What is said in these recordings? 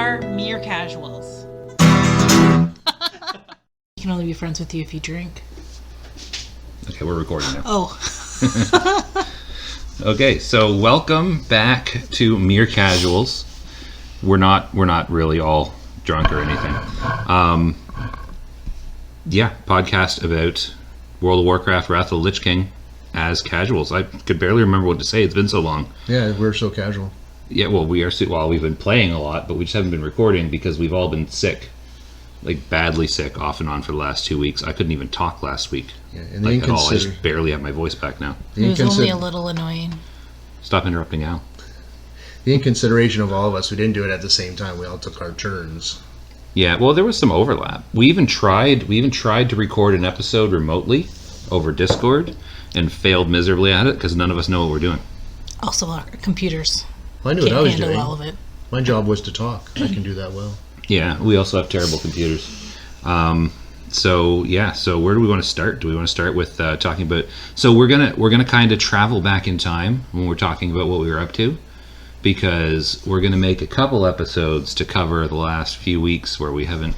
are mere casuals. You can only be friends with you if you drink. Okay, we're recording now. Oh. Okay, so welcome back to Mere Casuals. We're not really all drunk or anything. Podcast about World of Warcraft, Wrath of the Lich King as casuals. I could barely remember what to say. It's been so long. Yeah, we're so casual. Yeah, well, we've been playing a lot, but we just haven't been recording because we've all been sick. Like, badly sick off and on for the last 2 weeks. I couldn't even talk last week. Yeah, and like, at all. I just barely have my voice back now. It was only a little annoying. Stop interrupting Al. The inconsideration of all of us, we didn't do it at the same time. We all took our turns. Yeah, well, there was some overlap. We even tried to record an episode remotely over Discord and failed miserably at it because none of us know what we're doing. Also, our computers. Well, I knew what I was handle doing. all of it. My job was to talk. I can do that well. Yeah, we also have terrible computers. So where do we want to start? Do we want to start with talking about? So we're gonna kind of travel back in time when we're talking about what we were up to, because we're gonna make a couple episodes to cover the last few weeks where we haven't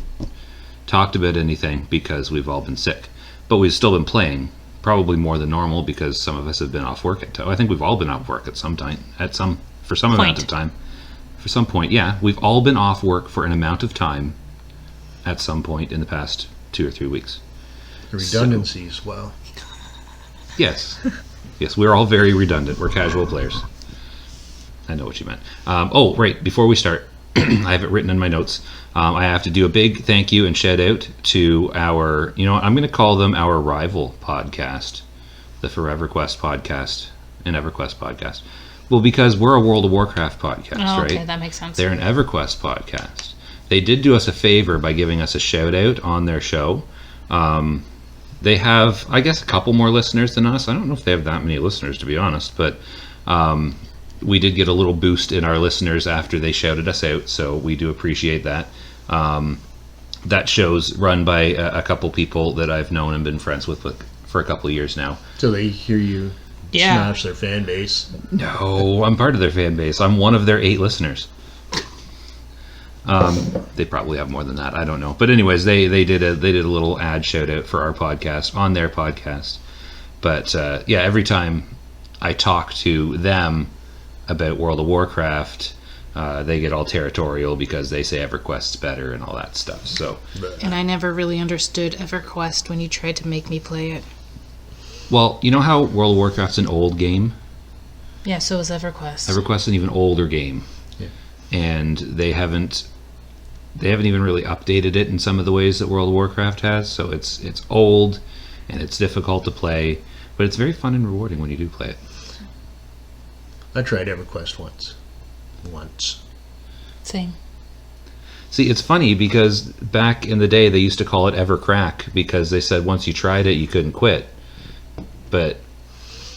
talked about anything because we've all been sick, but we've still been playing, probably more than normal because some of us have been off work I think we've all been off work at some time, for some amount of time. For some point, yeah, we've all been off work for an amount of time at some point in the past 2 or 3 weeks. The redundancies, wow. Yes, we're all very redundant. We're casual players. I know what you meant. Right, before we start, I have it written in my notes. I have to do a big thank you and shout out to our, I'm going to call them our rival podcast, the Forever Quest podcast and EverQuest podcast. Well, because we're a World of Warcraft podcast, right? Okay, that makes sense. They're an EverQuest podcast. They did do us a favor by giving us a shout out on their show. They have, I guess, a couple more listeners than us. I don't know if they have that many listeners, to be honest, but we did get a little boost in our listeners after they shouted us out, so we do appreciate that. That show's run by a couple people that I've known and been friends with for a couple of years now. So they hear you smash their fan base. No, I'm part of their fan base. I'm one of their 8 listeners. They probably have more than that. I don't know. But anyways, they did a little ad shout out for our podcast on their podcast. But every time I talk to them about World of Warcraft, they get all territorial because they say EverQuest's better and all that stuff. So, and I never really understood EverQuest when you tried to make me play it. Well, you know how World of Warcraft's an old game? Yeah, so is EverQuest. EverQuest's an even older game. Yeah. And they haven't even really updated it in some of the ways that World of Warcraft has. So it's old and it's difficult to play, but it's very fun and rewarding when you do play it. I tried EverQuest once. Same. See, it's funny because back in the day they used to call it Evercrack because they said once you tried it you couldn't quit. But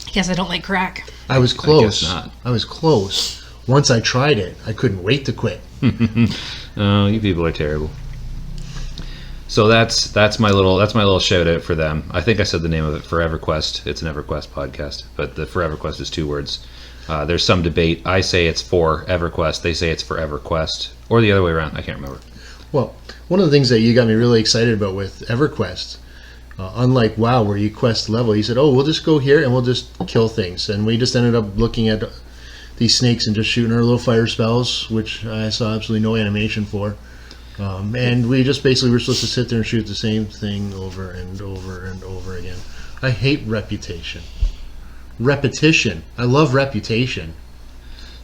I guess I don't like crack. I was close. I guess not. I was close. Once I tried it, I couldn't wait to quit. Oh, you people are terrible. So that's my little shout out for them. I think I said the name of it, Forever Quest. It's an EverQuest podcast, but the Forever Quest is 2 words. There's some debate. I say it's for EverQuest. They say it's for EverQuest, or the other way around. I can't remember. Well, one of the things that you got me really excited about with EverQuest, unlike WoW, where you quest level, you said, we'll just go here and we'll just kill things. And we just ended up looking at these snakes and just shooting our little fire spells, which I saw absolutely no animation for. And we just basically were supposed to sit there and shoot the same thing over and over and over again. I hate repetition. I love reputation.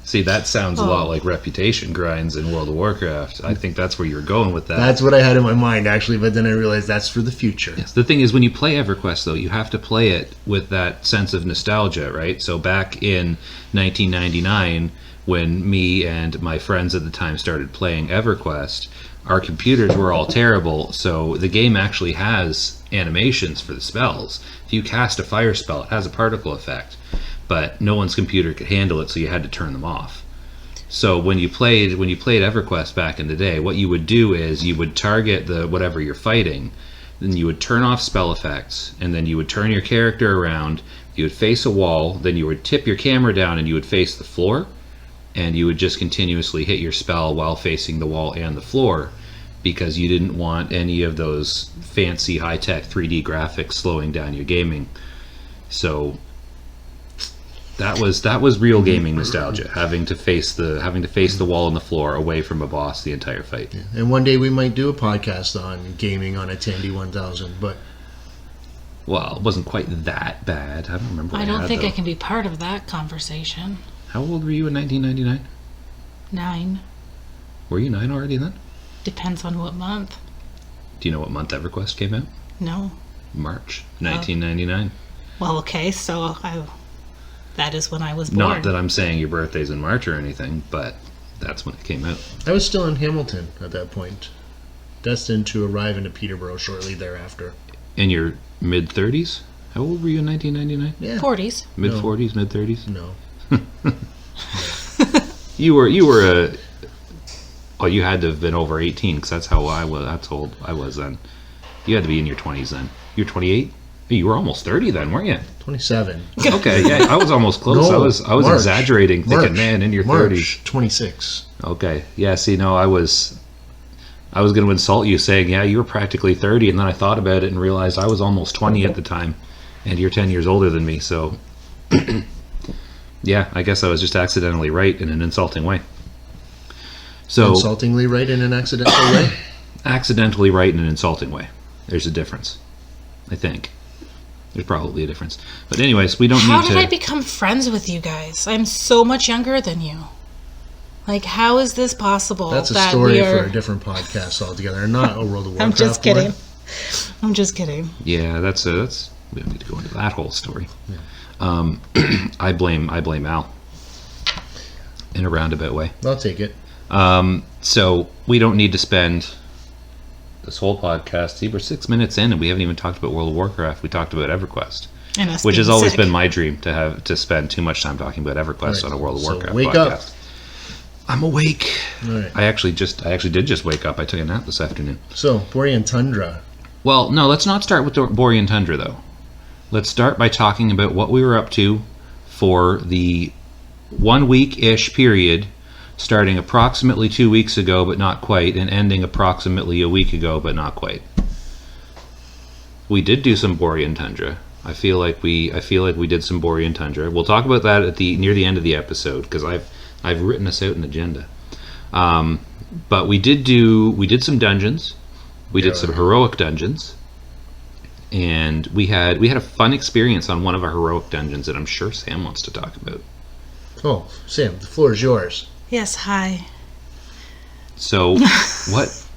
See, that sounds a lot like reputation grinds in World of Warcraft. I think that's where you're going with that. That's what I had in my mind, actually, but then I realized that's for the future. Yes, the thing is, when you play EverQuest, though, you have to play it with that sense of nostalgia, right? So back in 1999, when me and my friends at the time started playing EverQuest, our computers were all terrible, so the game actually has animations for the spells. If you cast a fire spell, it has a particle effect. But no one's computer could handle it, so you had to turn them off. So when you played EverQuest back in the day, what you would do is you would target the whatever you're fighting, then you would turn off spell effects, and then you would turn your character around, you would face a wall, then you would tip your camera down and you would face the floor, and you would just continuously hit your spell while facing the wall and the floor, because you didn't want any of those fancy high-tech 3D graphics slowing down your gaming. So that was real gaming nostalgia, having to face the wall and the floor away from a boss the entire fight. Yeah. And one day we might do a podcast on gaming on a Tandy 1000, but Well, it wasn't quite that bad. I don't remember. I don't think I can be part of that conversation. How old were you in 1999? 9. Were you 9 already then? Depends on what month. Do you know what month EverQuest came out? No. March 1999. Well, okay, so that is when I was born. Not that I'm saying your birthday's in March or anything, but that's when it came out. I was still in Hamilton at that point, destined to arrive into Peterborough shortly thereafter. In your mid-30s? How old were you in 1999? Yeah. 40s. Mid-40s, mid-30s? No. You were a... Well, you had to have been over 18, because that's how I was. That's how old I was then. You had to be in your 20s then. You were 28? You were almost 30 then, weren't you? 27. Okay, yeah, I was almost close. No, I was March. exaggerating, thinking, March. man, in your March 30s. 26. Okay, yeah. See, no, I was going to insult you, saying, yeah, you were practically 30, and then I thought about it and realized I was almost 20 at the time, and you're 10 years older than me. So, yeah, I guess I was just accidentally right in an insulting way. So, Insultingly right in an accidental way? accidentally right in an insulting way. There's a difference, I think. There's probably a difference. But anyways, we don't How need to... did I become friends with you guys? I'm so much younger than you. Like, how is this possible? That's a that story we are... for a different podcast altogether, not a World of Warcraft I'm just kidding. one. I'm just kidding. Yeah, that's we don't need to go into that whole story. I blame Al in a roundabout way. I'll take it. So we don't need to spend this whole podcast. See, we're 6 minutes in and we haven't even talked about World of Warcraft. We talked about EverQuest, And us which has being always sick. been my dream to spend too much time talking about EverQuest Right. on a World of So Warcraft wake podcast. up. I'm awake. All right. I actually did just wake up. I took a nap this afternoon. So, Borean Tundra. Well, no, let's not start with the Borean Tundra, though. Let's start by talking about what we were up to for the 1 week-ish period, starting approximately 2 weeks ago, but not quite, and ending approximately a week ago, but not quite. We did do some Borean Tundra. I feel like we did some Borean Tundra. We'll talk about that near the end of the episode, because I've written us out an agenda. But we did some dungeons. We did some heroic dungeons, and we had a fun experience on one of our heroic dungeons that I'm sure Sam wants to talk about. Oh, Sam, the floor is yours. Yes, hi. So, what?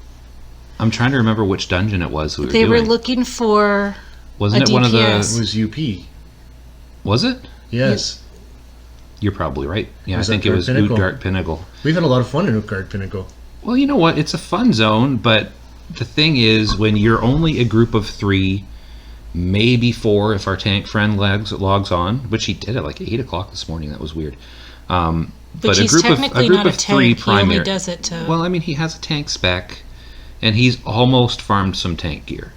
I'm trying to remember which dungeon it was we were They doing. were looking for... Wasn't a it one of DPS. It was UP. Was it? Yes. You're probably right. Yeah, I Was think that it was Pinnacle? Utgard Pinnacle. We've had a lot of fun in Utgard Pinnacle. Well, you know what? It's a fun zone, but the thing is, when you're only a group of 3, maybe 4 if our tank friend logs on, which he did at like 8 o'clock this morning. That was weird. But a he's group technically of, not a three tank. He only primary. does it to... Well, I mean, he has a tank spec, and he's almost farmed some tank gear.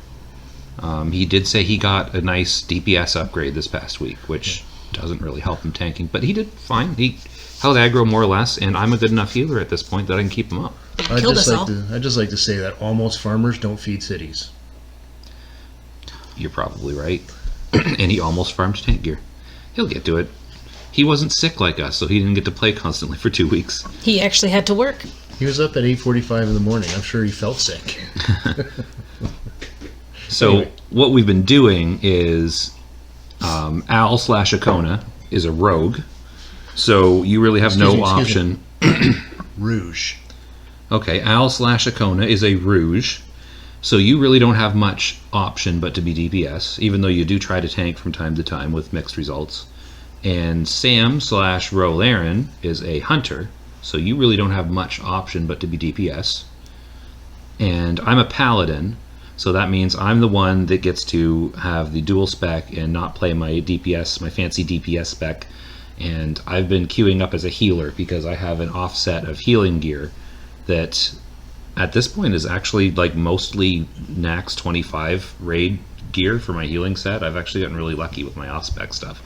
He did say he got a nice DPS upgrade this past week, which doesn't really help him tanking, but he did fine. He held aggro more or less, and I'm a good enough healer at this point that I can keep him up. I'd killed just us like all. I'd just like to say that almost farmers don't feed cities. You're probably right. And he almost farmed tank gear. He'll get to it. He wasn't sick like us, so he didn't get to play constantly for 2 weeks. He actually had to work. He was up at 8:45 in the morning. I'm sure he felt sick. So Anyway. what we've been doing is Al/Akona is a rogue, so you really have no Excuse me. option. Rouge. Okay, Al/Akona is a rouge, so you really don't have much option but to be DPS, even though you do try to tank from time to time with mixed results. And Sam/Rolaren is a hunter, so you really don't have much option but to be DPS. And I'm a paladin, so that means I'm the one that gets to have the dual spec and not play my DPS, my fancy DPS spec. And I've been queuing up as a healer because I have an offset of healing gear that at this point is actually like mostly Nax 25 raid gear for my healing set. I've actually gotten really lucky with my off-spec stuff.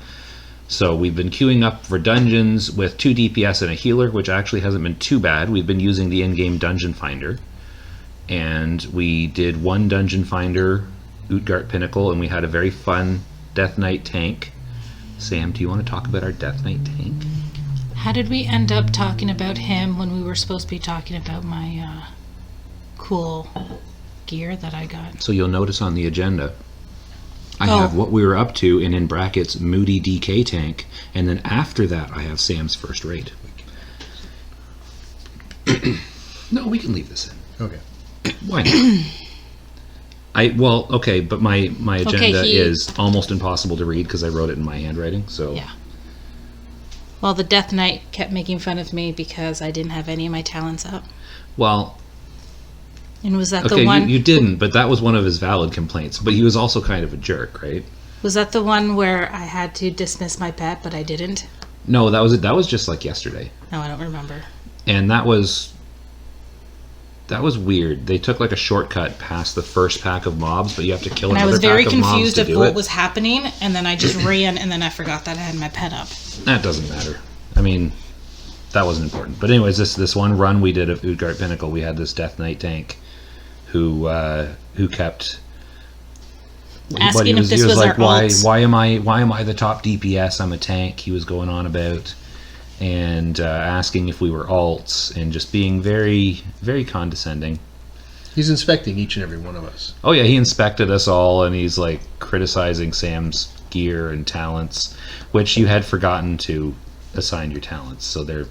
So we've been queuing up for dungeons with 2 DPS and a healer, which actually hasn't been too bad. We've been using the in-game dungeon finder. And we did 1 dungeon finder, Utgard Pinnacle, and we had a very fun Death Knight tank. Sam, do you want to talk about our Death Knight tank? How did we end up talking about him when we were supposed to be talking about my cool gear that I got? So you'll notice on the agenda, I have what we were up to, and in brackets, Moody DK tank, and then after that, I have Sam's first raid. No, we can leave this in. Okay. Why not? But my agenda is almost impossible to read because I wrote it in my handwriting. So yeah. Well, the Death Knight kept making fun of me because I didn't have any of my talents up. Well. And was that the one? You didn't, but that was one of his valid complaints. But he was also kind of a jerk, right? Was that the one where I had to dismiss my pet, but I didn't? No, that was just like yesterday. No, I don't remember. And that was weird. They took like a shortcut past the first pack of mobs, but you have to kill another pack of mobs to do it. I was very confused of what was happening, and then I just ran, and then I forgot that I had my pet up. That doesn't matter. I mean, that wasn't important. But anyways, this one run we did of Utgard Pinnacle, we had this Death Knight tank who kept asking if this was like, our ults. why am I the top DPS? I'm a tank. He was going on about. And asking if we were alts, and just being very, very condescending. He's inspecting each and every one of us. Oh yeah, he inspected us all, and he's like criticizing Sam's gear and talents, which you had forgotten to assign your talents. So they're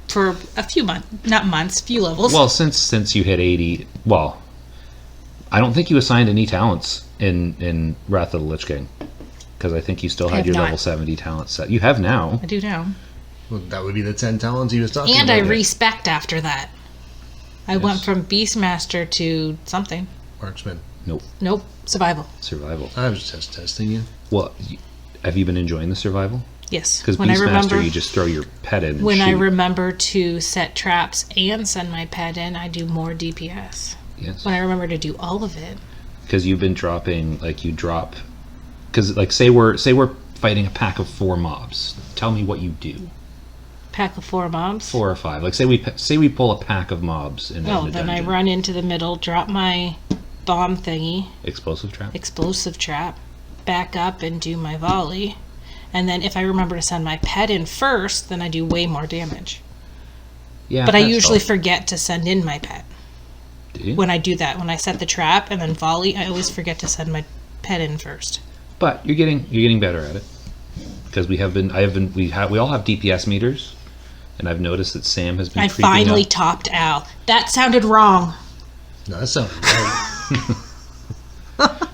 for a few months, not months, few levels. Well, since you hit 80, well, I don't think you assigned any talents in Wrath of the Lich King, because I think you still had your level 70 talent set. You have now. I do now. Well, that would be the 10 talents he was talking about. about. And I respect after that. I went from Beastmaster to something. Marksman. Nope. Survival. I was just testing you. Well, have you been enjoying the survival? Yes. Because Beastmaster, you just throw your pet in and When shoot. I remember to set traps and send my pet in, I do more DPS. Yes. When I remember to do all of it. Because you've been dropping, like you drop... Because, like, say we're fighting a pack of 4 mobs. Tell me what you do. Pack of 4 mobs? 4 or 5. Like, say we pull a pack of mobs in a dungeon. Then I run into the middle, drop my bomb thingy. Explosive trap. Back up and do my volley. And then if I remember to send my pet in first, then I do way more damage. Yeah. But I usually forget to send in my pet. Do you? When I do that, when I set the trap and then volley, I always forget to send my pet in first. But you're getting better at it. Because we all have DPS meters. And I've noticed that Sam has been I finally topped Al. That sounded wrong. No, that sounded right.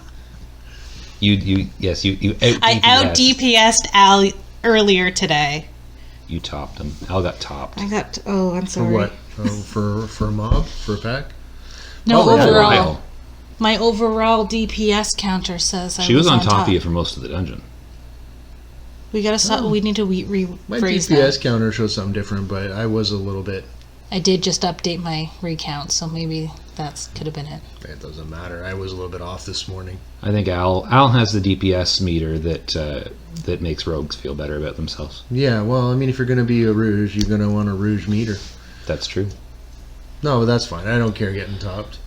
You I out DPS'd Al earlier today. You topped him. Al got topped. I'm sorry. For what? For a mob? For a pack? No, overall. Yeah. My overall DPS counter says She was on top of you for most of the dungeon. We gotta stop. We need to rephrase My DPS counter shows something different, but I was a little bit... I did just update my recount, so maybe that could have been it. It doesn't matter. I was a little bit off this morning. I think Al has the DPS meter that makes rogues feel better about themselves. Yeah, well, I mean, if you're going to be a Rouge, you're going to want a Rouge meter. That's true. No, that's fine. I don't care getting topped.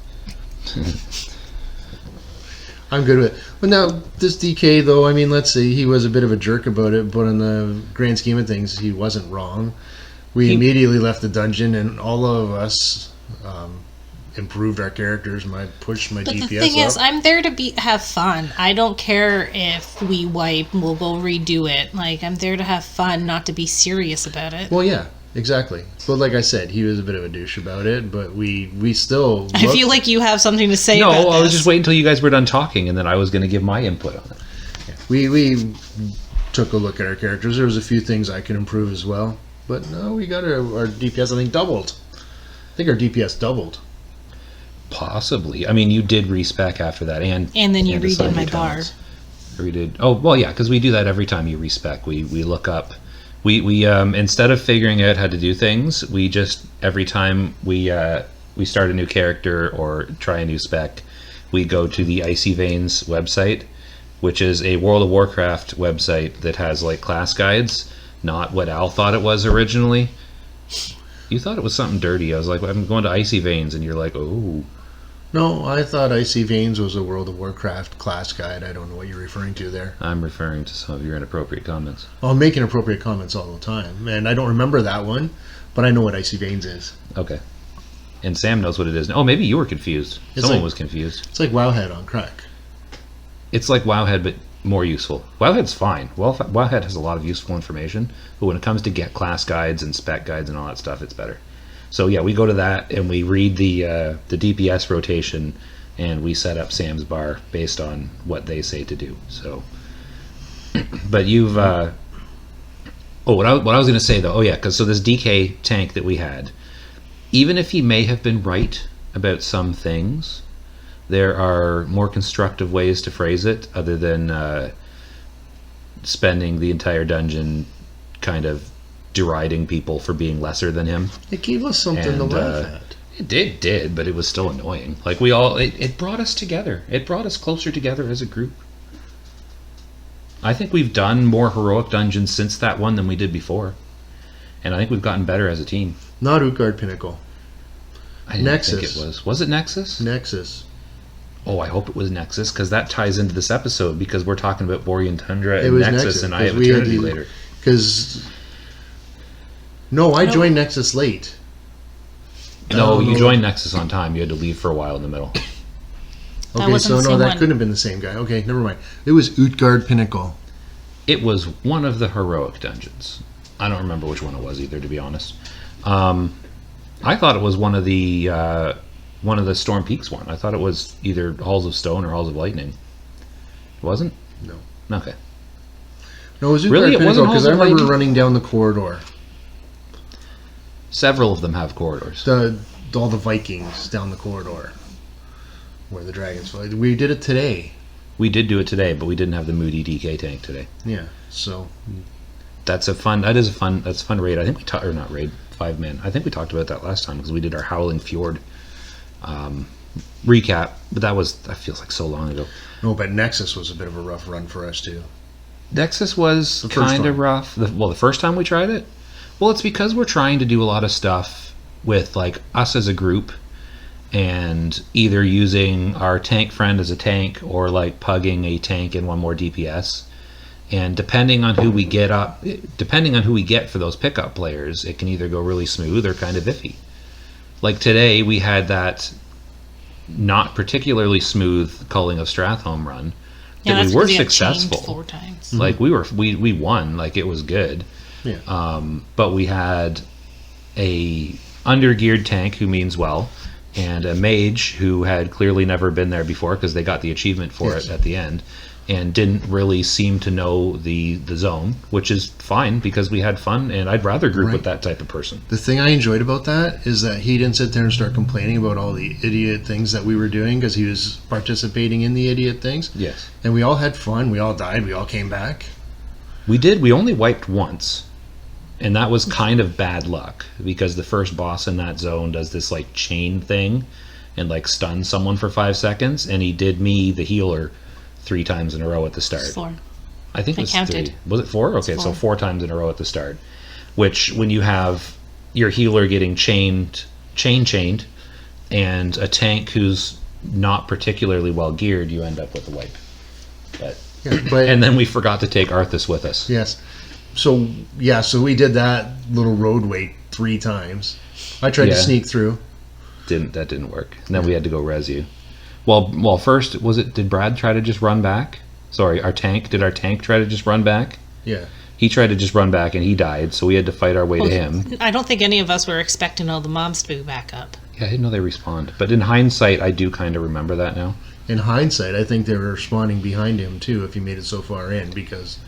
I'm good with it. But now, this DK, though, I mean, let's see, he was a bit of a jerk about it, but in the grand scheme of things, he wasn't wrong. We immediately left the dungeon, and all of us improved our characters. Pushed my DPS up. The thing is, I'm there to have fun. I don't care if we wipe, we'll go redo it. Like, I'm there to have fun, not to be serious about it. Well, yeah. Exactly. But like I said, he was a bit of a douche about it, but we still... I feel like you have something to say about this. No, I was just waiting until you guys were done talking, and then I was going to give my input on it. Yeah. We took a look at our characters. There was a few things I could improve as well. But no, we got our DPS, I think, doubled. I think our DPS doubled. Possibly. I mean, you did respec after that, and then you redid my bar. Redid. Oh, well, yeah, because we do that every time you respec. We look up... We instead of figuring out how to do things, we just every time we start a new character or try a new spec, we go to the Icy Veins website which is a World of Warcraft website that has like class guides, not what Al thought it was originally. You thought it was something dirty. I was like, I'm going to Icy Veins, and you're like, oh. No, I thought Icy Veins was a World of Warcraft class guide. I don't know what you're referring to there. I'm referring to some of your inappropriate comments. I'm making appropriate comments all the time, and I don't remember that one, but I know what Icy Veins is. Okay. And Sam knows what it is. Oh, maybe you were confused. It's Someone like- was confused. It's like Wowhead on crack. It's like Wowhead, but more useful. Wowhead's fine. Wowhead has a lot of useful information, but when it comes to get class guides and spec guides and all that stuff, it's better. So yeah, we go to that and we read the DPS rotation, and we set up Sam's bar based on what they say to do. So, but you've what I was going to say though, because this DK tank that we had, even if he may have been right about some things, there are more constructive ways to phrase it other than spending the entire dungeon kind of deriding people for being lesser than him. It gave us something to laugh at. It did, but it was still annoying. Like it brought us together. It brought us closer together as a group. I think we've done more heroic dungeons since that one than we did before. And I think we've gotten better as a team. Not Utgard Pinnacle. I didn't Nexus. think it was. Was it Nexus? Nexus. Oh, I hope it was Nexus, because that ties into this episode, because we're talking about Borean Tundra It and was Nexus, Nexus, and I have 'cause we had Eternity to- later. Because... No, I joined Nexus late. No, you no. joined Nexus on time. You had to leave for a while in the middle. That Okay, wasn't so the no, same that one. couldn't have been the same guy. Okay, never mind. It was Utgard Pinnacle. It was one of the heroic dungeons. I don't remember which one it was either, to be honest. I thought it was one of the Storm Peaks one. I thought it was either Halls of Stone or Halls of Lightning. It wasn't? No. Okay. No, it was Utgard Really? It wasn't Pinnacle because Halls I of remember Lightning? running down the corridor. Several of them have corridors. All the Vikings down the corridor where the dragons fly. We did it today. We did do it today, but we didn't have the Moody DK tank today. Yeah, so That's a fun raid. I think we talked, or not raid, 5-man. I think we talked about that last time because we did our Howling Fjord recap, but that feels like so long ago. no, but Nexus was a bit of a rough run for us too. Nexus was The first kind of one. rough. The first time we tried it? Well, it's because we're trying to do a lot of stuff with like us as a group, and either using our tank friend as a tank or like pugging a tank and one more DPS. And depending on who we get for those pickup players, it can either go really smooth or kind of iffy. Like today, we had that not particularly smooth Culling of Strathholm run. Yeah, that that's we were 'cause he had chained successful. 4 times. Like we won, like it was good. Yeah. But we had a undergeared tank who means well, and a mage who had clearly never been there before because they got the achievement for Yes. it at the end, and didn't really seem to know the zone, which is fine because we had fun, and I'd rather group Right. with that type of person. The thing I enjoyed about that is that he didn't sit there and start complaining about all the idiot things that we were doing because he was participating in the idiot things. Yes. And we all had fun. We all died. We all came back. We did. We only wiped once, and that was kind of bad luck because the first boss in that zone does this like chain thing and like stuns someone for 5 seconds, and he did me, the healer, 3 times in a row at the start. 4. I think it I was counted. 3. Was it 4? Okay, so 4. 4 times in a row at the start. Which, when you have your healer getting chained, and a tank who's not particularly well geared, you end up with a wipe. But Yeah, but and then we forgot to take Arthas with us. yes. So we did that little road wait 3 times. I tried to Yeah. sneak through. That didn't work. And then we had to go res you. Well, first did Brad try to just run back? Sorry, did our tank try to just run back? Yeah. He tried to just run back and he died, so we had to fight our way to him. I don't think any of us were expecting all the mobs to be back up. Yeah, I didn't know they respawned. But in hindsight, I do kind of remember that now. In hindsight, I think they were spawning behind him too if he made it so far in because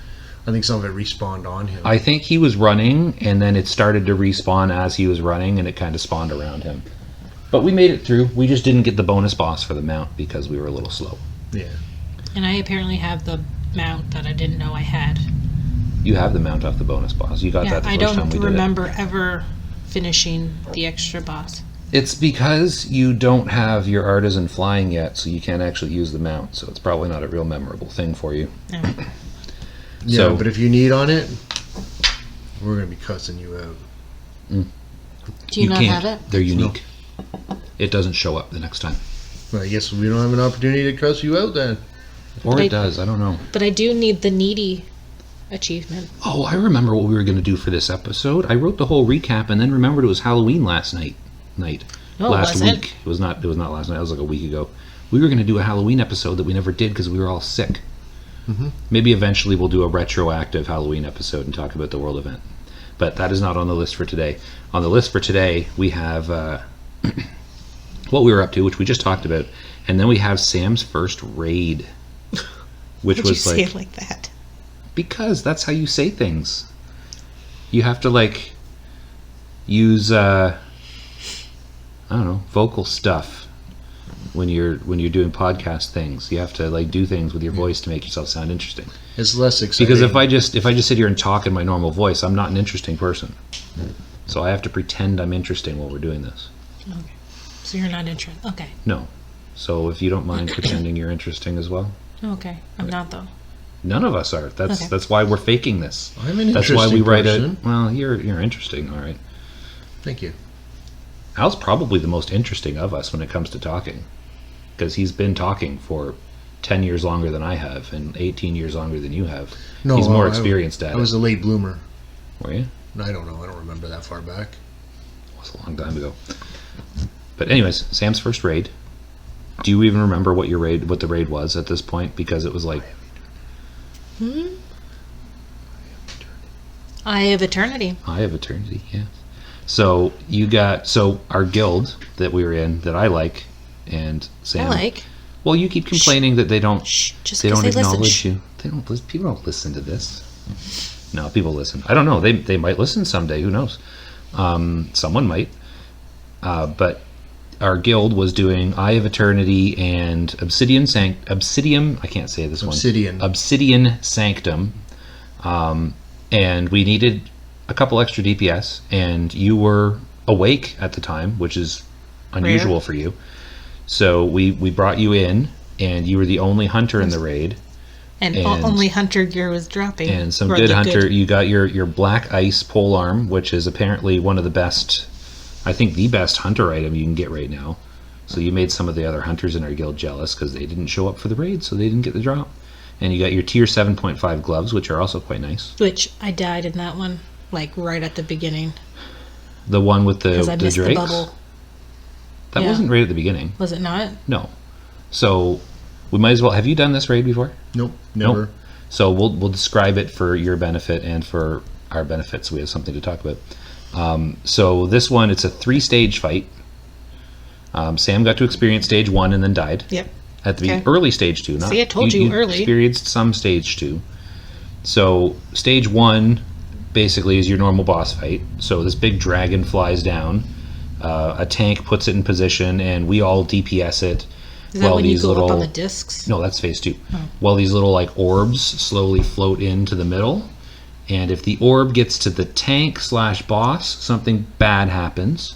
I think some of it respawned on him. I think he was running, and then it started to respawn as he was running, and it kind of spawned around him. But we made it through. We just didn't get the bonus boss for the mount because we were a little slow. Yeah. And I apparently have the mount that I didn't know I had. You have the mount off the bonus boss. You got Yeah, that the I first time don't we did remember ever finishing the extra boss. it. It's because you don't have your artisan flying yet, so you can't actually use the mount. So it's probably not a real memorable thing for you. Yeah. Yeah, So- but if you need on it, we're gonna be cussing you out. Do you not can't. have it? They're unique. It doesn't show up the next time. Well, I guess we don't have an opportunity to cuss you out then. Or I- it does. I don't know. But I do need the needy achievement. Oh, I remember what we were going to do for this episode. I wrote the whole recap and then remembered it was Halloween last night. No, last was it? week. It was not last night. It was like a week ago. We were going to do a Halloween episode that we never did because we were all sick. Maybe eventually we'll do a retroactive Halloween episode and talk about the world event. But that is not on the list for today. On the list for today, we have what we were up to, which we just talked about, and then we have Sam's first raid, which Would you was say like it like that? because that's how you say things. You have to like use I don't know, vocal stuff when you're doing podcast things. You have to like do things with your voice to make yourself sound interesting. It's less exciting. Because if I just sit here and talk in my normal voice, I'm not an interesting person. So I have to pretend I'm interesting while we're doing this. Okay. So you're not interested. Okay. No. So if you don't mind pretending you're interesting as well. Okay. I'm not though. None of us are. That's Okay. that's why we're faking this. I'm an That's why we interesting write person. it. Well, you're interesting, all right. Thank you. Al's probably the most interesting of us when it comes to talking, because he's been talking for 10 years longer than I have and 18 years longer than you have. No, He's more I- experienced at I was it. a late bloomer. Were you? I don't know. I don't remember that far back. It was a long time ago. But anyways, Sam's first raid. Do you even remember what the raid was at this point? Because it was like, Eye of Eternity. Eye of Eternity, yeah. So our guild that we were in, that I like, and Sam. I like. Well, you keep complaining that they don't. Shh. Just They because don't they listen. acknowledge Shh. you. They don't. People don't listen to this. No, people listen. I don't know. They might listen someday. Who knows? Someone might. But our guild was doing Eye of Eternity and Obsidian. I can't say this Obsidian. one. Obsidian Sanctum. And we needed a couple extra DPS, and you were awake at the time, which is unusual for you. So we brought you in, and you were the only hunter in the raid. And, And- only hunter gear was dropping. And some Or good the hunter. You got your black ice pole arm, which is apparently one of the best, I think the best hunter item you can get right now. So you made some of the other hunters in our guild jealous because they didn't show up for the raid, so they didn't get the drop. And you got your tier 7.5 gloves, which are also quite nice. Which I died in that one, like right at the beginning. The one with the Because I missed the drakes. bubble. That Yeah. wasn't right at the beginning. Was it not? No. So we might as well. Have you done this raid before? Nope, never. Nope. So we'll describe it for your benefit and for our benefit, so we have something to talk about. So this one, it's a 3-stage fight. Sam got to experience stage 1 and then died Yep. at the Okay. early stage 2. Not, See, I told you early. Experienced some stage 2. So stage 1 basically is your normal boss fight. So this big dragon flies down. A tank puts it in position, and we all DPS it. Is that when you these go little up on the discs? no, that's phase 2. While these little like orbs slowly float into the middle, and if the orb gets to the tank / boss, something bad happens.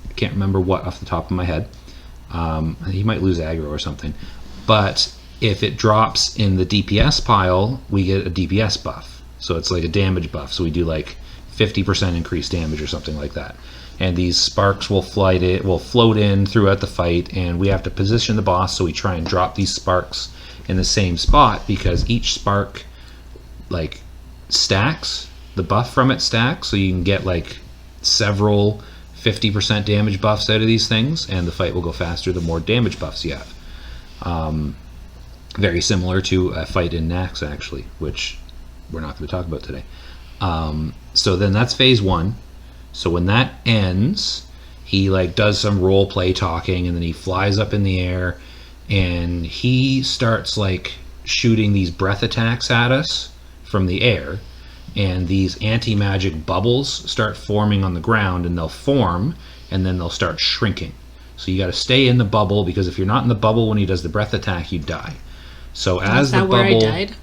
I can't remember what off the top of my head. He might lose aggro or something. But if it drops in the DPS pile, we get a DPS buff. So it's like a damage buff. So we do like 50% increased damage or something like that. And these sparks will float in throughout the fight, and we have to position the boss, so we try and drop these sparks in the same spot, because each spark like stacks, the buff from it stacks, so you can get like several 50% damage buffs out of these things, and the fight will go faster the more damage buffs you have. Very similar to a fight in Nax, actually, which we're not going to talk about today. So then that's phase 1. So when that ends, he like does some role play talking, and then he flies up in the air, and he starts like shooting these breath attacks at us from the air, and these anti-magic bubbles start forming on the ground, and they'll form, and then they'll start shrinking. So you got to stay in the bubble, because if you're not in the bubble when he does the breath attack, you die. So as Is the that where bubble, I died?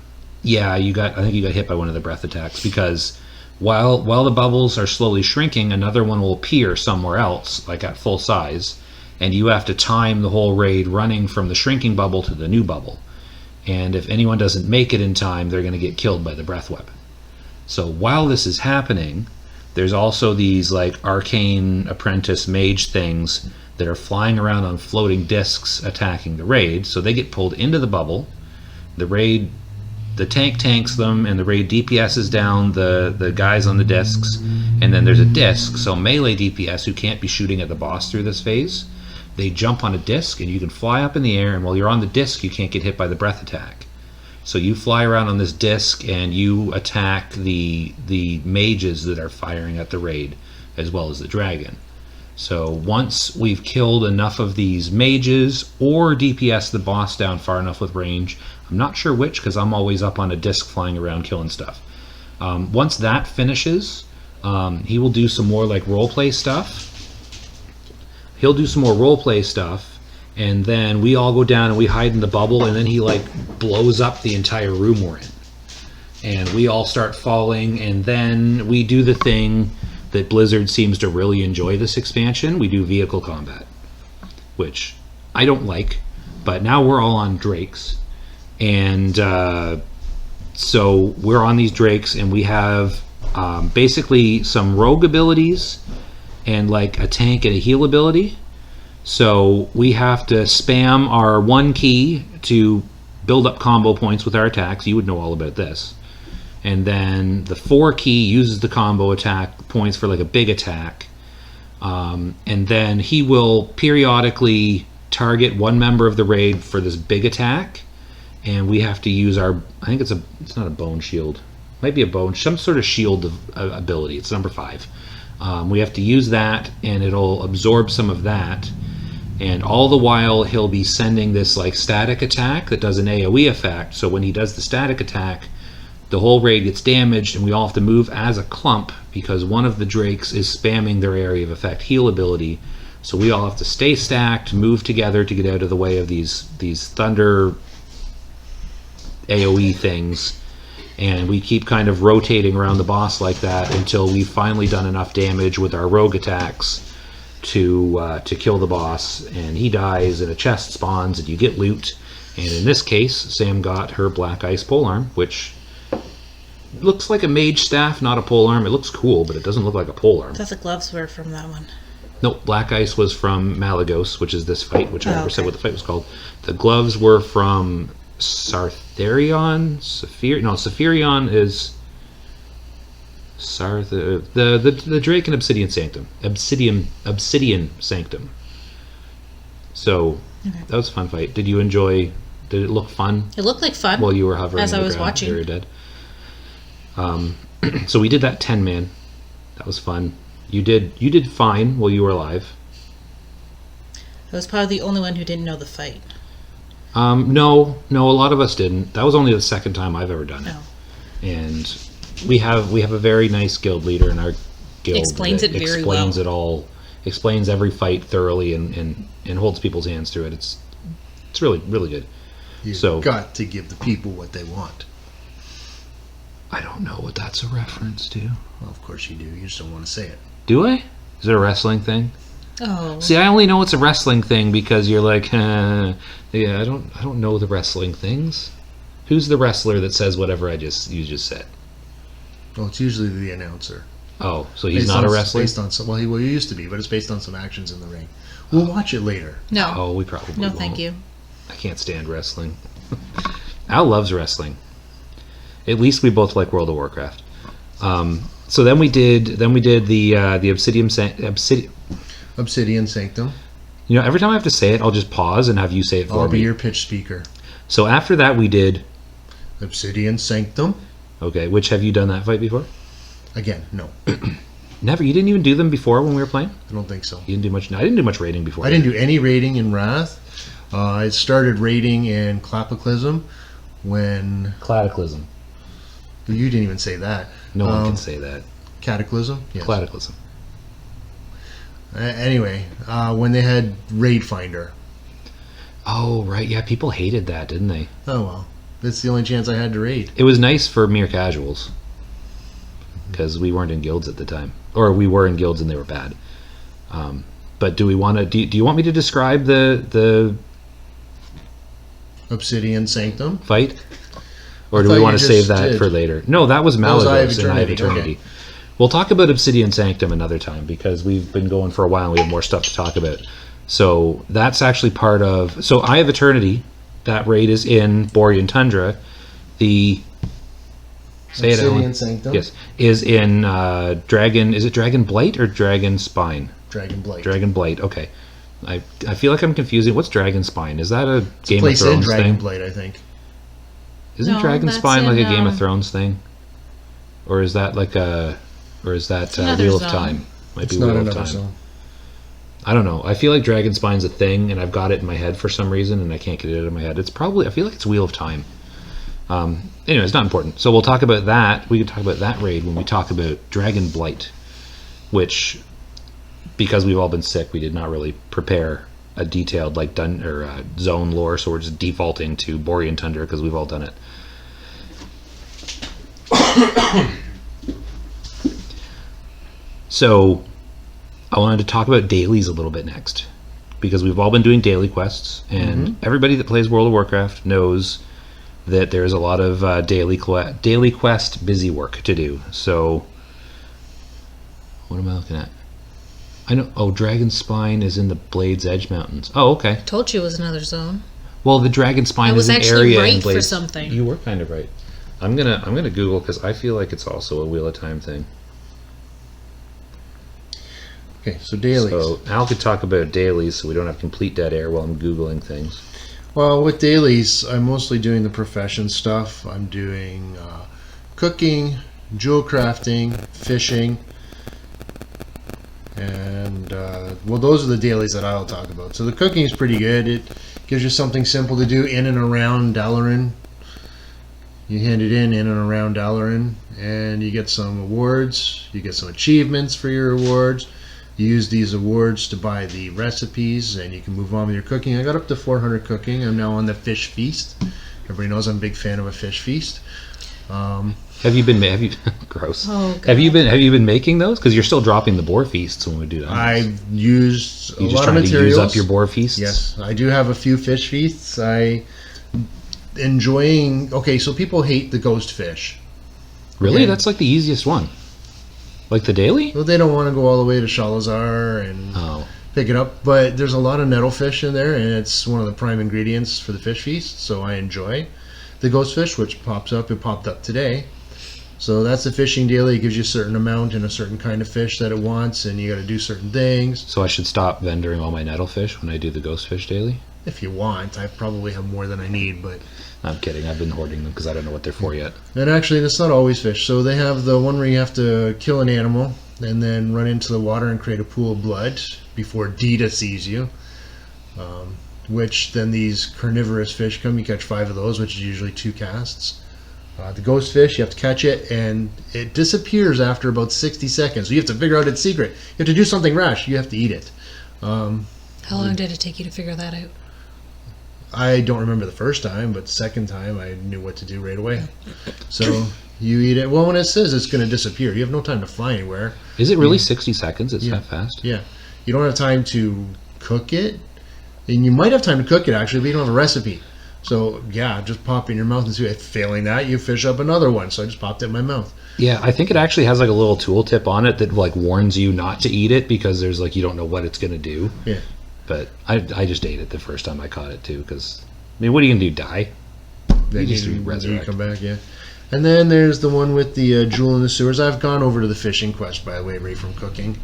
yeah, I think you got hit by one of the breath attacks, because While the bubbles are slowly shrinking, another one will appear somewhere else, like at full size, and you have to time the whole raid running from the shrinking bubble to the new bubble. And if anyone doesn't make it in time, they're going to get killed by the breath weapon. So while this is happening, there's also these like arcane apprentice mage things that are flying around on floating discs attacking the raid. So they get pulled into the bubble. The tank tanks them, and the raid DPSs down the guys on the discs. And then there's a disc, so melee DPS who can't be shooting at the boss through this phase, they jump on a disc, and you can fly up in the air, and while you're on the disc, you can't get hit by the breath attack. So you fly around on this disc, and you attack the mages that are firing at the raid, as well as the dragon. So once we've killed enough of these mages, or DPS the boss down far enough with range, I'm not sure which, because I'm always up on a disc flying around killing stuff. Once that finishes, he will do some more like roleplay stuff. He'll do some more roleplay stuff, and then we all go down and we hide in the bubble, and then he like blows up the entire room we're in. And we all start falling, and then we do the thing that Blizzard seems to really enjoy this expansion. We do vehicle combat, which I don't like, but now we're all on Drakes. And so we're on these Drakes, and we have basically some rogue abilities and like a tank and a heal ability. So we have to spam our 1 key to build up combo points with our attacks. You would know all about this. And then the 4 key uses the combo attack points for like a big attack. And then he will periodically target one member of the raid for this big attack. And we have to use our, I think it's not a bone shield. Might be a bone, some sort of shield ability. It's number 5. We have to use that, and it'll absorb some of that. And all the while, he'll be sending this like static attack that does an AoE effect. So when he does the static attack, the whole raid gets damaged, and we all have to move as a clump because one of the Drakes is spamming their area of effect heal ability. So we all have to stay stacked, move together to get out of the way of these thunder AoE things. And we keep kind of rotating around the boss like that until we've finally done enough damage with our rogue attacks to kill the boss. And he dies, and a chest spawns, and you get loot. And in this case, Sam got her black ice polearm, which looks like a mage staff, not a polearm. It looks cool, but it doesn't look like a polearm. I thought the gloves were from that one. Nope, black ice was from Malagos, which is this fight, which I never said okay. what the fight was called. The gloves were from Sartharion? Saphirion is the Drake and Obsidian Sanctum. Obsidian Sanctum. So that was a fun fight. Did you enjoy? Did it look fun? It looked like fun. While you were hovering as in I the was ground, watching. you were dead. So we did that 10-man. That was fun. You did fine while you were alive. I was probably the only one who didn't know the fight. No, a lot of us didn't. That was only the second time I've ever done it. No. And we have a very nice guild leader in our guild. Explains that it very explains well. it all, explains every fight thoroughly, and holds people's hands through it. It's really, really good. You've got to give the people what they want. I don't know what that's a reference to. Well, of course you do. You just don't want to say it. Do I? Is it a wrestling thing? Oh. See, I only know it's a wrestling thing because you're like, yeah, I don't know the wrestling things. Who's the wrestler that says whatever you just said? Well, it's usually the announcer. Oh, so he's not a wrestler? Based on some, well, he used to be, but it's based on some actions in the ring. We'll watch it later. No. Oh, we probably No, won't. thank you. I can't stand wrestling. Al loves wrestling. At least we both like World of Warcraft. So then we did the Obsidian Sanctum. You know, every time I have to say it, I'll just pause and have you say it for me. I'll be your pitch speaker. So after that, we did Obsidian Sanctum. Okay, which have you done that fight before? Again, no. Never. You didn't even do them before when we were playing? I don't think so. You didn't do much. I didn't do much raiding before. I didn't do any raiding in Wrath. I started raiding in Clapaclysm when... Cataclysm. You didn't even say that. No one can say that. Cataclysm? Yes. Cataclysm. Anyway, when they had Raid Finder. Oh, right. Yeah, people hated that, didn't they? Oh, well. That's the only chance I had to raid. It was nice for mere casuals. because we weren't in guilds at the time, or we were in guilds and they were bad. But do we want to? Do you want me to describe the Obsidian Sanctum. fight, or I do thought we you want to just save that did. for later? No, that was was Eye of Malagos and Eye of Eternity, Eternity. okay. We'll talk about Obsidian Sanctum another time because we've been going for a while and we have more stuff to talk about. So that's actually part of. So Eye of Eternity, that raid is in Borean Tundra. The say it, Obsidian Alan. Sanctum. Yes, is in Dragon. Is it Dragon Blight or Dragon Spine? Dragon Blight. Dragon Blight. Okay, I feel like I'm confusing. What's Dragon Spine? Is that a Game of Place in Thrones Dragon thing? Blight, I think. Isn't No, Dragon that's Spine like a in, Game of Thrones thing, or is that like a, or is that another Wheel of zone. Time? Might It's be not Wheel of another Time. zone. I don't know. I feel like Dragon Spine's a thing, and I've got it in my head for some reason, and I can't get it out of my head. It's probably. I feel like it's Wheel of Time. Anyway, it's not important. So we'll talk about that. We can talk about that raid when we talk about Dragon Blight, which, because we've all been sick, we did not really prepare a detailed zone lore, so we're just defaulting to Borean Tundra because we've all done it. So I wanted to talk about dailies a little bit next, because we've all been doing daily quests, and everybody that plays World of Warcraft knows that there's a lot of daily quest busy work to do. So what am I looking at? I know. Oh, Dragon Spine is in the Blades Edge Mountains. Oh, okay. Told you it was another zone. Well, the Dragon Spine I was is an actually area right in for Blades. something. You were kind of right. I'm gonna Google because I feel like it's also a Wheel of Time thing. Okay, so dailies. So Al could talk about dailies, so we don't have complete dead air while I'm Googling things. Well, with dailies, I'm mostly doing the profession stuff. I'm doing cooking, jewel crafting, fishing, and well, those are the dailies that I'll talk about. So the cooking is pretty good. It gives you something simple to do in and around Dalaran. You hand it in and around Dalaran, and you get some awards. You get some achievements for your awards. You use these awards to buy the recipes, and you can move on with your cooking. I got up to 400 cooking. I'm now on the fish feast. Everybody knows I'm a big fan of a fish feast. Have you gross? Oh, God. Have you been making those? Because you're still dropping the boar feasts when we do that. I've used a You just lot of trying to materials. use up your boar feasts? Yes, I do have a few fish feasts. I enjoying. Okay, so people hate the ghost fish. Really? Okay. That's like the easiest one. Like the daily? Well, they don't want to go all the way to Shalazar and Oh. pick it up. But there's a lot of nettlefish in there, and it's one of the prime ingredients for the fish feast. So I enjoy the ghost fish, which pops up. It popped up today. So that's a fishing daily. It gives you a certain amount and a certain kind of fish that it wants, and you got to do certain things. So I should stop vendoring all my nettlefish when I do the ghost fish daily? If you want, I probably have more than I need, but I'm kidding. I've been hoarding them because I don't know what they're for yet. and actually, that's not always fish. So they have the one where you have to kill an animal and then run into the water and create a pool of blood before Dita sees you. Which then these carnivorous fish come. You catch 5 of those, which is usually 2 casts. The ghost fish, you have to catch it, and it disappears after about 60 seconds. So you have to figure out its secret. You have to do something rash. You have to eat it. How long did it take you to figure that out? I don't remember the first time, but the second time I knew what to do right away. So you eat it. Well, when it says it's going to disappear, you have no time to fly anywhere. Is it really 60 seconds? It's Yeah. that fast? Yeah. You don't have time to cook it. And you might have time to cook it, actually, but you don't have a recipe. So, yeah, just pop it in your mouth and see it. Failing that, you fish up another one. So I just popped it in my mouth. Yeah, I think it actually has like a little tooltip on it that like warns you not to eat it because there's like you don't know what it's going to do. Yeah. But I just ate it the first time I caught it too because, I mean, what are you going to do, die? Then just you resurrect. come back, yeah. And then there's the one with the jewel in the sewers. I've gone over to the fishing quest, by the way, right from cooking.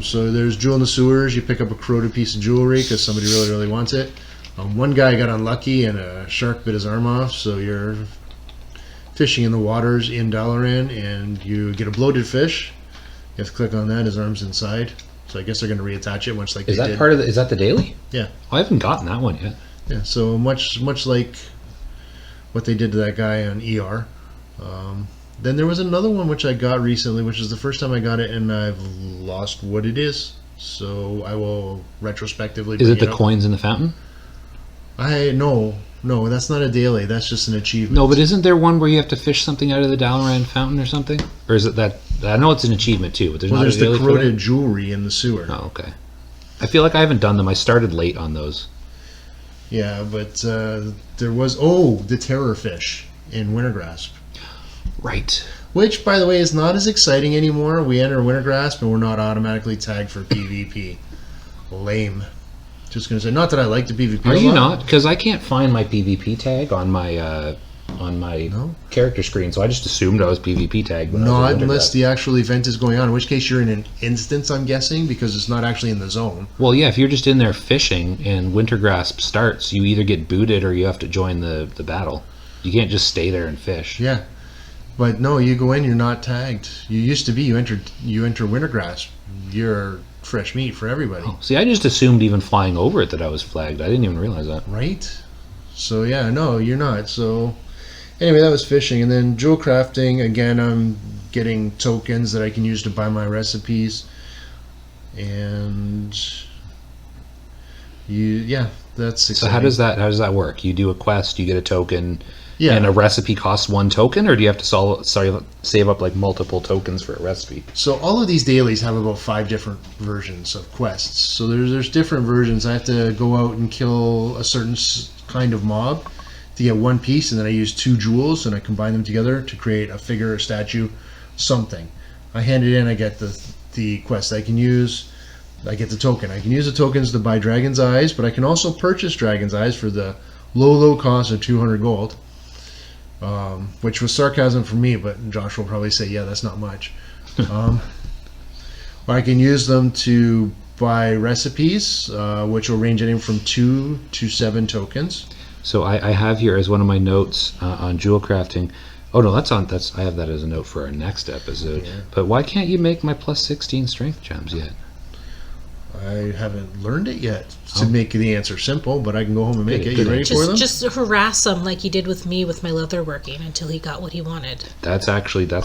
So there's jewel in the sewers. You pick up a corroded piece of jewelry because somebody really, really wants it. One guy got unlucky and a shark bit his arm off, so you're fishing in the waters in Dalaran, and you get a bloated fish. You have to click on that. His arm's inside. So I guess they're going to reattach it, much like Is they that did. part of the, is that the daily? Yeah. I haven't gotten that one yet. Yeah, so much like what they did to that guy on ER. Then there was another one which I got recently, which is the first time I got it, and I've lost what it is. So I will retrospectively. Is it bring the up. coins in the fountain? No, No, that's not a daily. That's just an achievement. No, but isn't there one where you have to fish something out of the Dalaran fountain or something? Or is it that? I know it's an achievement too, but there's Well, not there's a daily the for that? corroded jewelry in the sewer. Oh, okay. I feel like I haven't done them. I started late on those. Yeah, but there was the terror fish in Wintergrasp, Right. which, by the way, is not as exciting anymore. We enter Wintergrasp and we're not automatically tagged for PvP. Lame. Just gonna say, not that I like the PvP. Are a you lot. not? Because I can't find my PvP tag on my No? character screen, so I just assumed I was PvP tagged. When I Not was in unless Wintergrasp. the actual event is going on, in which case you're in an instance, I'm guessing, because it's not actually in the zone. Well, yeah, if you're just in there fishing and Wintergrasp starts, you either get booted or you have to join the battle. You can't just stay there and fish. Yeah. But no, you go in, you're not tagged. You used to be, you enter Wintergrasp, you're fresh meat for everybody. Oh, see, I just assumed even flying over it that I was flagged. I didn't even realize that. Right? So yeah, no, you're not. So anyway, that was fishing. And then jewel crafting, again, I'm getting tokens that I can use to buy my recipes. And that's So exciting. how does that work? You do a quest, you get a token, Yeah. and a recipe costs one token, or do you have to save up like multiple tokens for a recipe? So all of these dailies have about 5 different versions of quests. So there's different versions. I have to go out and kill a certain kind of mob to get one piece, and then I use 2 jewels and I combine them together to create a figure, a statue, something. I hand it in, I get the quest I can use. I get the token. I can use the tokens to buy Dragon's Eyes, but I can also purchase Dragon's Eyes for the low cost of 200 gold. Which was sarcasm for me, but Josh will probably say, yeah, that's not much. Or I can use them to buy recipes, which will range anywhere from 2 to 7 tokens. So I have here as one of my notes on jewel crafting. Oh no, I have that as a note for our next episode. Yeah. But why can't you make my plus 16 strength gems yet? I haven't learned it yet to make the answer simple, but I can go home and make it. You ready for them? Just harass him like he did with me with my leather working until he got what he wanted. That's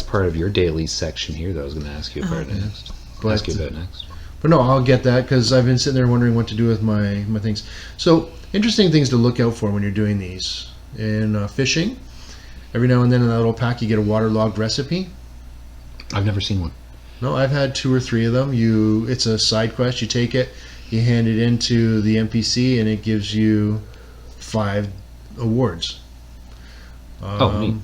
part of your dailies section here that I was going to ask you about next. Ask you about next. But no, I'll get that because I've been sitting there wondering what to do with my things. So, interesting things to look out for when you're doing these. In fishing, every now and then in that little pack you get a waterlogged recipe. I've never seen one. No, I've had 2 or 3 of them. It's a side quest. You take it, you hand it into the NPC, and it gives you 5 awards. Neat.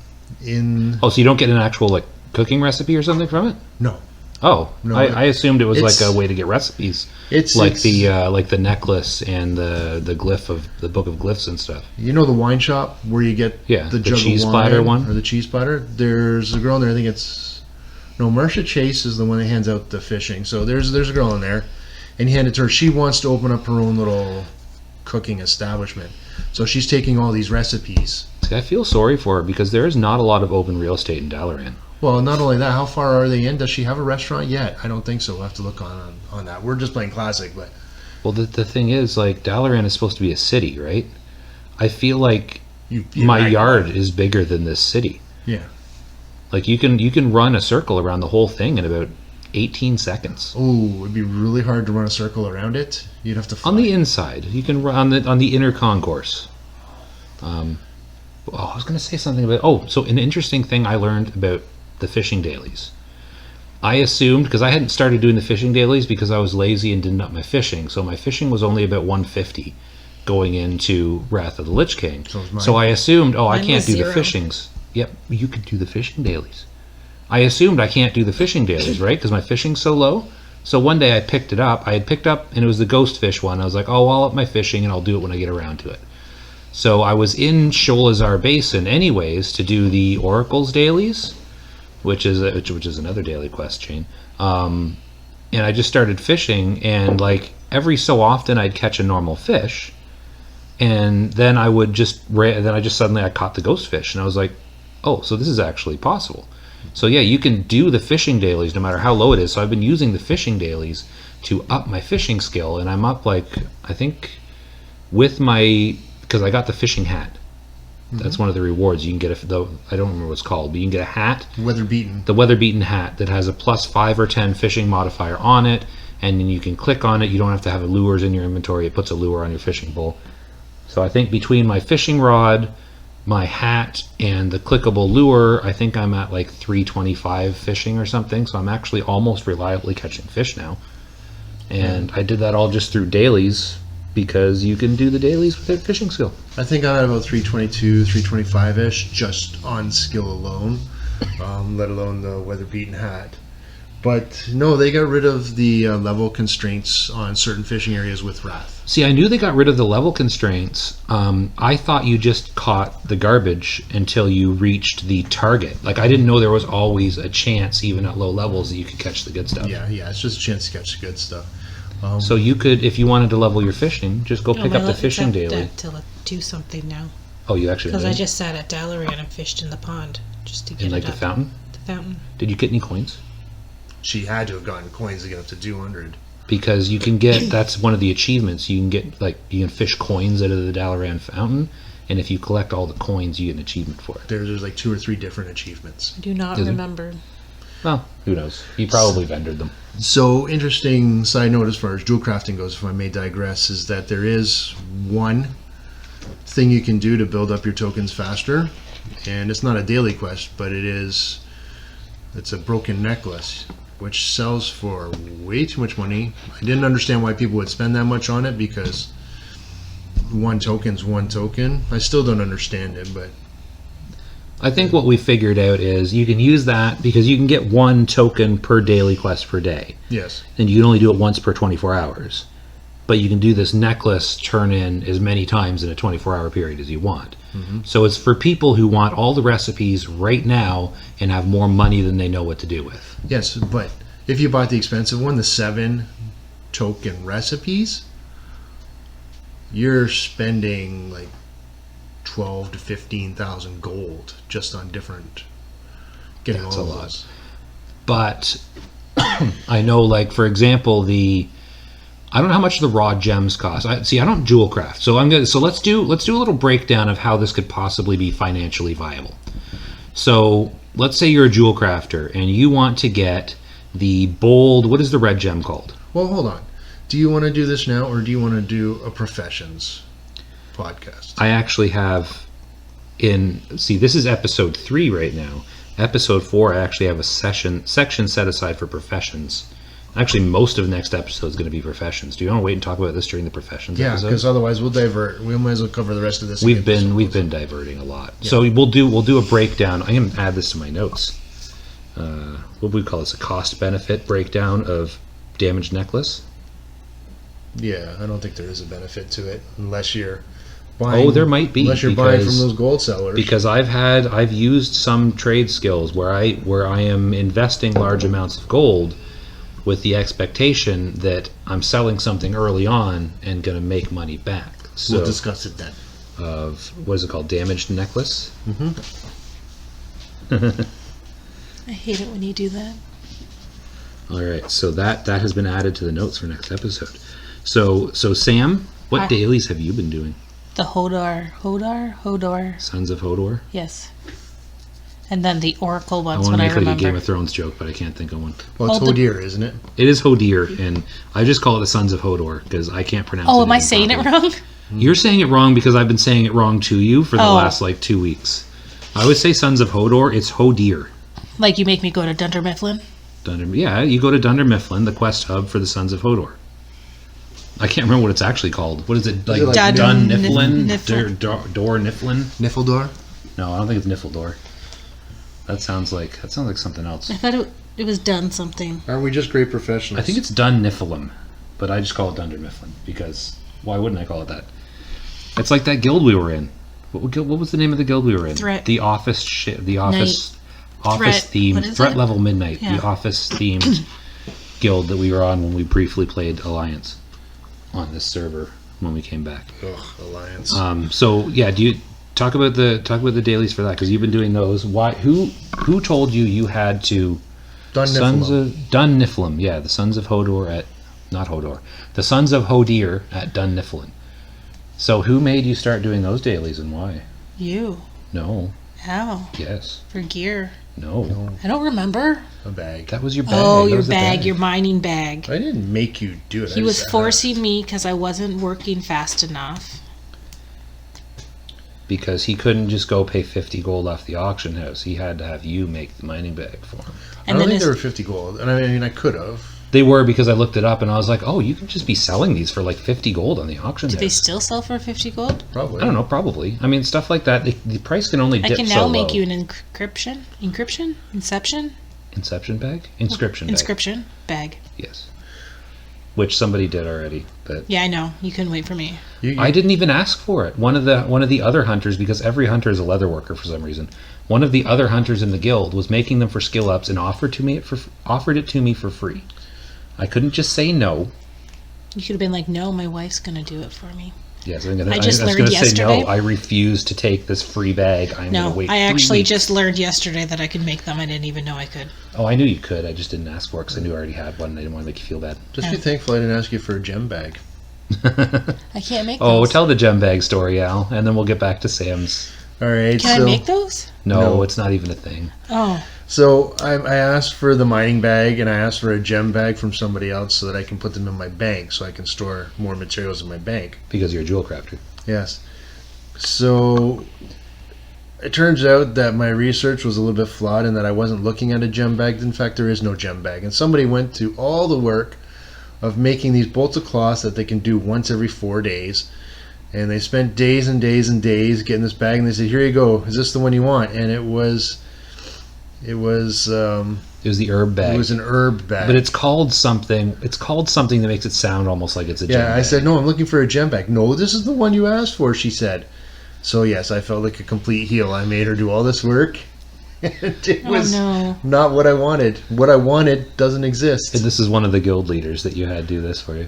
So you don't get an actual like cooking recipe or something from it? No, Oh, No, I assumed it was like it's- a way to get recipes, it's like it's- the necklace and the glyph of the book of glyphs and stuff. You know the wine shop where you get Yeah, the the jug cheese of wine platter one? or the cheese platter? There's a girl in there. I think it's Marcia Chase is the one that hands out the fishing. So there's a girl in there, and you hand it to her. She wants to open up her own little cooking establishment. So she's taking all these recipes. See, I feel sorry for her because there is not a lot of open real estate in Dalaran. Well, not only that, how far are they in? Does she have a restaurant yet? I don't think so. We'll have to look on that. We're just playing Classic, but Well, the thing is, like, Dalaran is supposed to be a city, right? I feel like my yard is bigger than this city. Yeah. Like, you can run a circle around the whole thing in about 18 seconds. Oh, it'd be really hard to run a circle around it. You'd have to fly. On the inside, you can run on the inner concourse. I was going to say something about. So an interesting thing I learned about the fishing dailies. I assumed, because I hadn't started doing the fishing dailies because I was lazy and didn't up my fishing, so my fishing was only about 150 going into Wrath of the Lich King. So I assumed, I Mine can't was do 0. the fishings. Yep, you could do the fishing dailies. I assumed I can't do the fishing dailies, right? Because my fishing's so low. So one day I picked it up. I had picked up, and it was the ghost fish one. I was like, I'll up my fishing, and I'll do it when I get around to it. So I was in Sholazar Basin anyways to do the Oracle's dailies, which is another daily quest chain. And I just started fishing, and like every so often I'd catch a normal fish, and then I suddenly caught the ghost fish, and I was like, oh, so this is actually possible. So yeah, you can do the fishing dailies no matter how low it is. So I've been using the fishing dailies to up my fishing skill, and I'm up like, I think because I got the fishing hat. That's one of the rewards. You can get I don't remember what it's called, but you can get a hat, Weather beaten. the weather beaten hat that has a plus 5 or 10 fishing modifier on it, and then you can click on it. You don't have to have lures in your inventory. It puts a lure on your fishing pole. So I think between my fishing rod, my hat, and the clickable lure, I think I'm at like 325 fishing or something. So I'm actually almost reliably catching fish now. And I did that all just through dailies, because you can do the dailies without fishing skill. I think I'm at about 322, 325-ish just on skill alone, let alone the weather-beaten hat. But no, they got rid of the level constraints on certain fishing areas with Wrath. See, I knew they got rid of the level constraints. I thought you just caught the garbage until you reached the target. Like, I didn't know there was always a chance, even at low levels, that you could catch the good stuff. Yeah, it's just a chance to catch the good stuff. So you could, if you wanted to level your fishing, just go pick up the fishing daily. To do something now. Oh, you actually Because did? I just sat at Dalaran and fished in the pond just to get In like it the up. fountain? The fountain. Did you get any coins? She had to have gotten coins to get up to 200. Because you can get, that's one of the achievements. You can get, like, you can fish coins out of the Dalaran fountain, and if you collect all the coins, you get an achievement for it. There's like 2 or 3 different achievements. I do not Is it? remember. Well, who knows? You probably vendored them. So, interesting side note as far as jewel crafting goes, if I may digress, is that there is one thing you can do to build up your tokens faster, and it's not a daily quest, but it's a broken necklace, which sells for way too much money. I didn't understand why people would spend that much on it, because one token's one token. I still don't understand it, but I think what we figured out is you can use that because you can get 1 token per daily quest per day. yes. And you can only do it once per 24 hours. But you can do this necklace turn in as many times in a 24-hour period as you want. So it's for people who want all the recipes right now and have more money than they know what to do with. Yes, but if you bought the expensive one, the 7 token recipes, you're spending like 12 to 15,000 gold just on different getting That's all a of lot. those. But I know, like, for example, I don't know how much the raw gems cost. I don't jewel craft, so let's do a little breakdown of how this could possibly be financially viable. So let's say you're a jewel crafter and you want to get the bold. What is the red gem called? Well, hold on. Do you want to do this now, or do you want to do a professions podcast? I actually have this is episode 3 right now. Episode 4, I actually have a section set aside for professions. Actually, most of the next episode is going to be professions. Do you want to wait and talk about this during the professions Yeah, episode? because otherse we'll divert. We might as well cover the rest of this. We've been diverting a lot. So we'll do a breakdown. I'm going to add this to my notes. What would we call this? A cost benefit breakdown of damaged necklace. Yeah, I don't think there is a benefit to it unless you're buying. Oh, there might be, unless you're buying from because- those gold sellers. Because I've used some trade skills where I am investing large amounts of gold with the expectation that I'm selling something early on and going to make money back. So we'll discuss it then. of what is it called? Damaged necklace. I hate it when you do that. All right, so that has been added to the notes for next episode. So Sam, what Hi. dailies have you been doing? The Hodor. Sons of Hodor. Yes. And then the Oracle I ones want to when I make like a Game remember. of Thrones joke, but I can't think of one. Well, it's Hold the- Hodir, isn't it? It is Hodir, and I just call it the Sons of Hodor because I can't pronounce it. Oh, am I even saying it properly. wrong? You're saying it wrong because I've been saying it wrong to you for the Oh. last like 2 weeks. I always say Sons of Hodor. It's Hodir. Like you make me go to Dunder Mifflin? Yeah, you go to Dunder Mifflin, the quest hub for the Sons of Hodor. I can't remember what it's actually called. What is it? Like, it like Dun- Dun Nif- Nifflin? Nifflin. Dor Nifflin? Nifldor? No, I don't think it's Nifldor. That sounds like something else. I thought it was done something. Aren't we just great professionals? I think it's Dun Niflheim, but I just call it Dunder Mifflin because why wouldn't I call it that? It's like that guild we were in. What was the name of the guild we were in? Threat. The office office Threat. themed What is threat it? level midnight. Yeah. The office themed guild that we were on when we briefly played Alliance on this server when we came back. Ugh, Alliance. So yeah, do you talk about the dailies for that because you've been doing those? Why? Who told you had to? Dun Sons Niflheim. of Dun Nifflin, yeah, the Sons of Hodor at not Hodor, the Sons of Hodir at Dun Nifflin. So who made you start doing those dailies and why? You. No, How? yes, For gear. no, I don't remember. A bag. that was your bag. Oh, That your was the bag, your mining bag. I didn't make you do it. He was forcing me because I wasn't working fast enough. because he couldn't just go pay 50 gold off the auction house. He had to have you make the mining bag for him. I don't think they were 50 gold. And I mean, I could have. They were, because I looked it up and I was like, oh, you can just be selling these for like 50 gold on the auction house. Do they still sell for 50 gold? Probably. I don't know, probably. I mean, stuff like that, the price can only dip I can so now low. make you an encryption, inception bag? Inscription bag. inscription bag. Yes. Which somebody did already, but Yeah, I know. You couldn't wait for me. I didn't even ask for it. One of the other hunters, because every hunter is a leather worker for some reason. One of the other hunters in the guild was making them for skill ups and offered it to me for free. I couldn't just say no. You could have been like, "No, my wife's gonna do it for me." Yes, I I was just going learned to say yesterday. no. I refuse to take this free bag. I'm going No, to wait. I 3 actually weeks. just learned yesterday that I could make them. I didn't even know I could. Oh, I knew you could. I just didn't ask for it because I knew I already had one and I didn't want to make you feel bad. Just be thankful I didn't ask you for a gem bag. I can't make Oh, those. tell the gem bag story, Al, and then we'll get back to Sam's. All right. Can so, I make those? No, No. it's not even a thing. Oh, So I asked for the mining bag and I asked for a gem bag from somebody else so that I can put them in my bank so I can store more materials in my bank. Because you're a jewel crafter. Yes. So it turns out that my research was a little bit flawed and that I wasn't looking at a gem bag. In fact, there is no gem bag. And somebody went to all the work of making these bolts of cloth that they can do once every 4 days. And they spent days and days and days getting this bag and they said, here you go. Is this the one you want? And it was It was the herb bag. it was an herb bag. But it's called something. It's called something that makes it sound almost like it's a gem Yeah, I bag. said, no, I'm looking for a gem bag. No, this is the one you asked for, she said. So, yes, I felt like a complete heel. I made her do all this work. And it was no. not what I wanted. What I wanted doesn't exist. And this is one of the guild leaders that you had do this for you.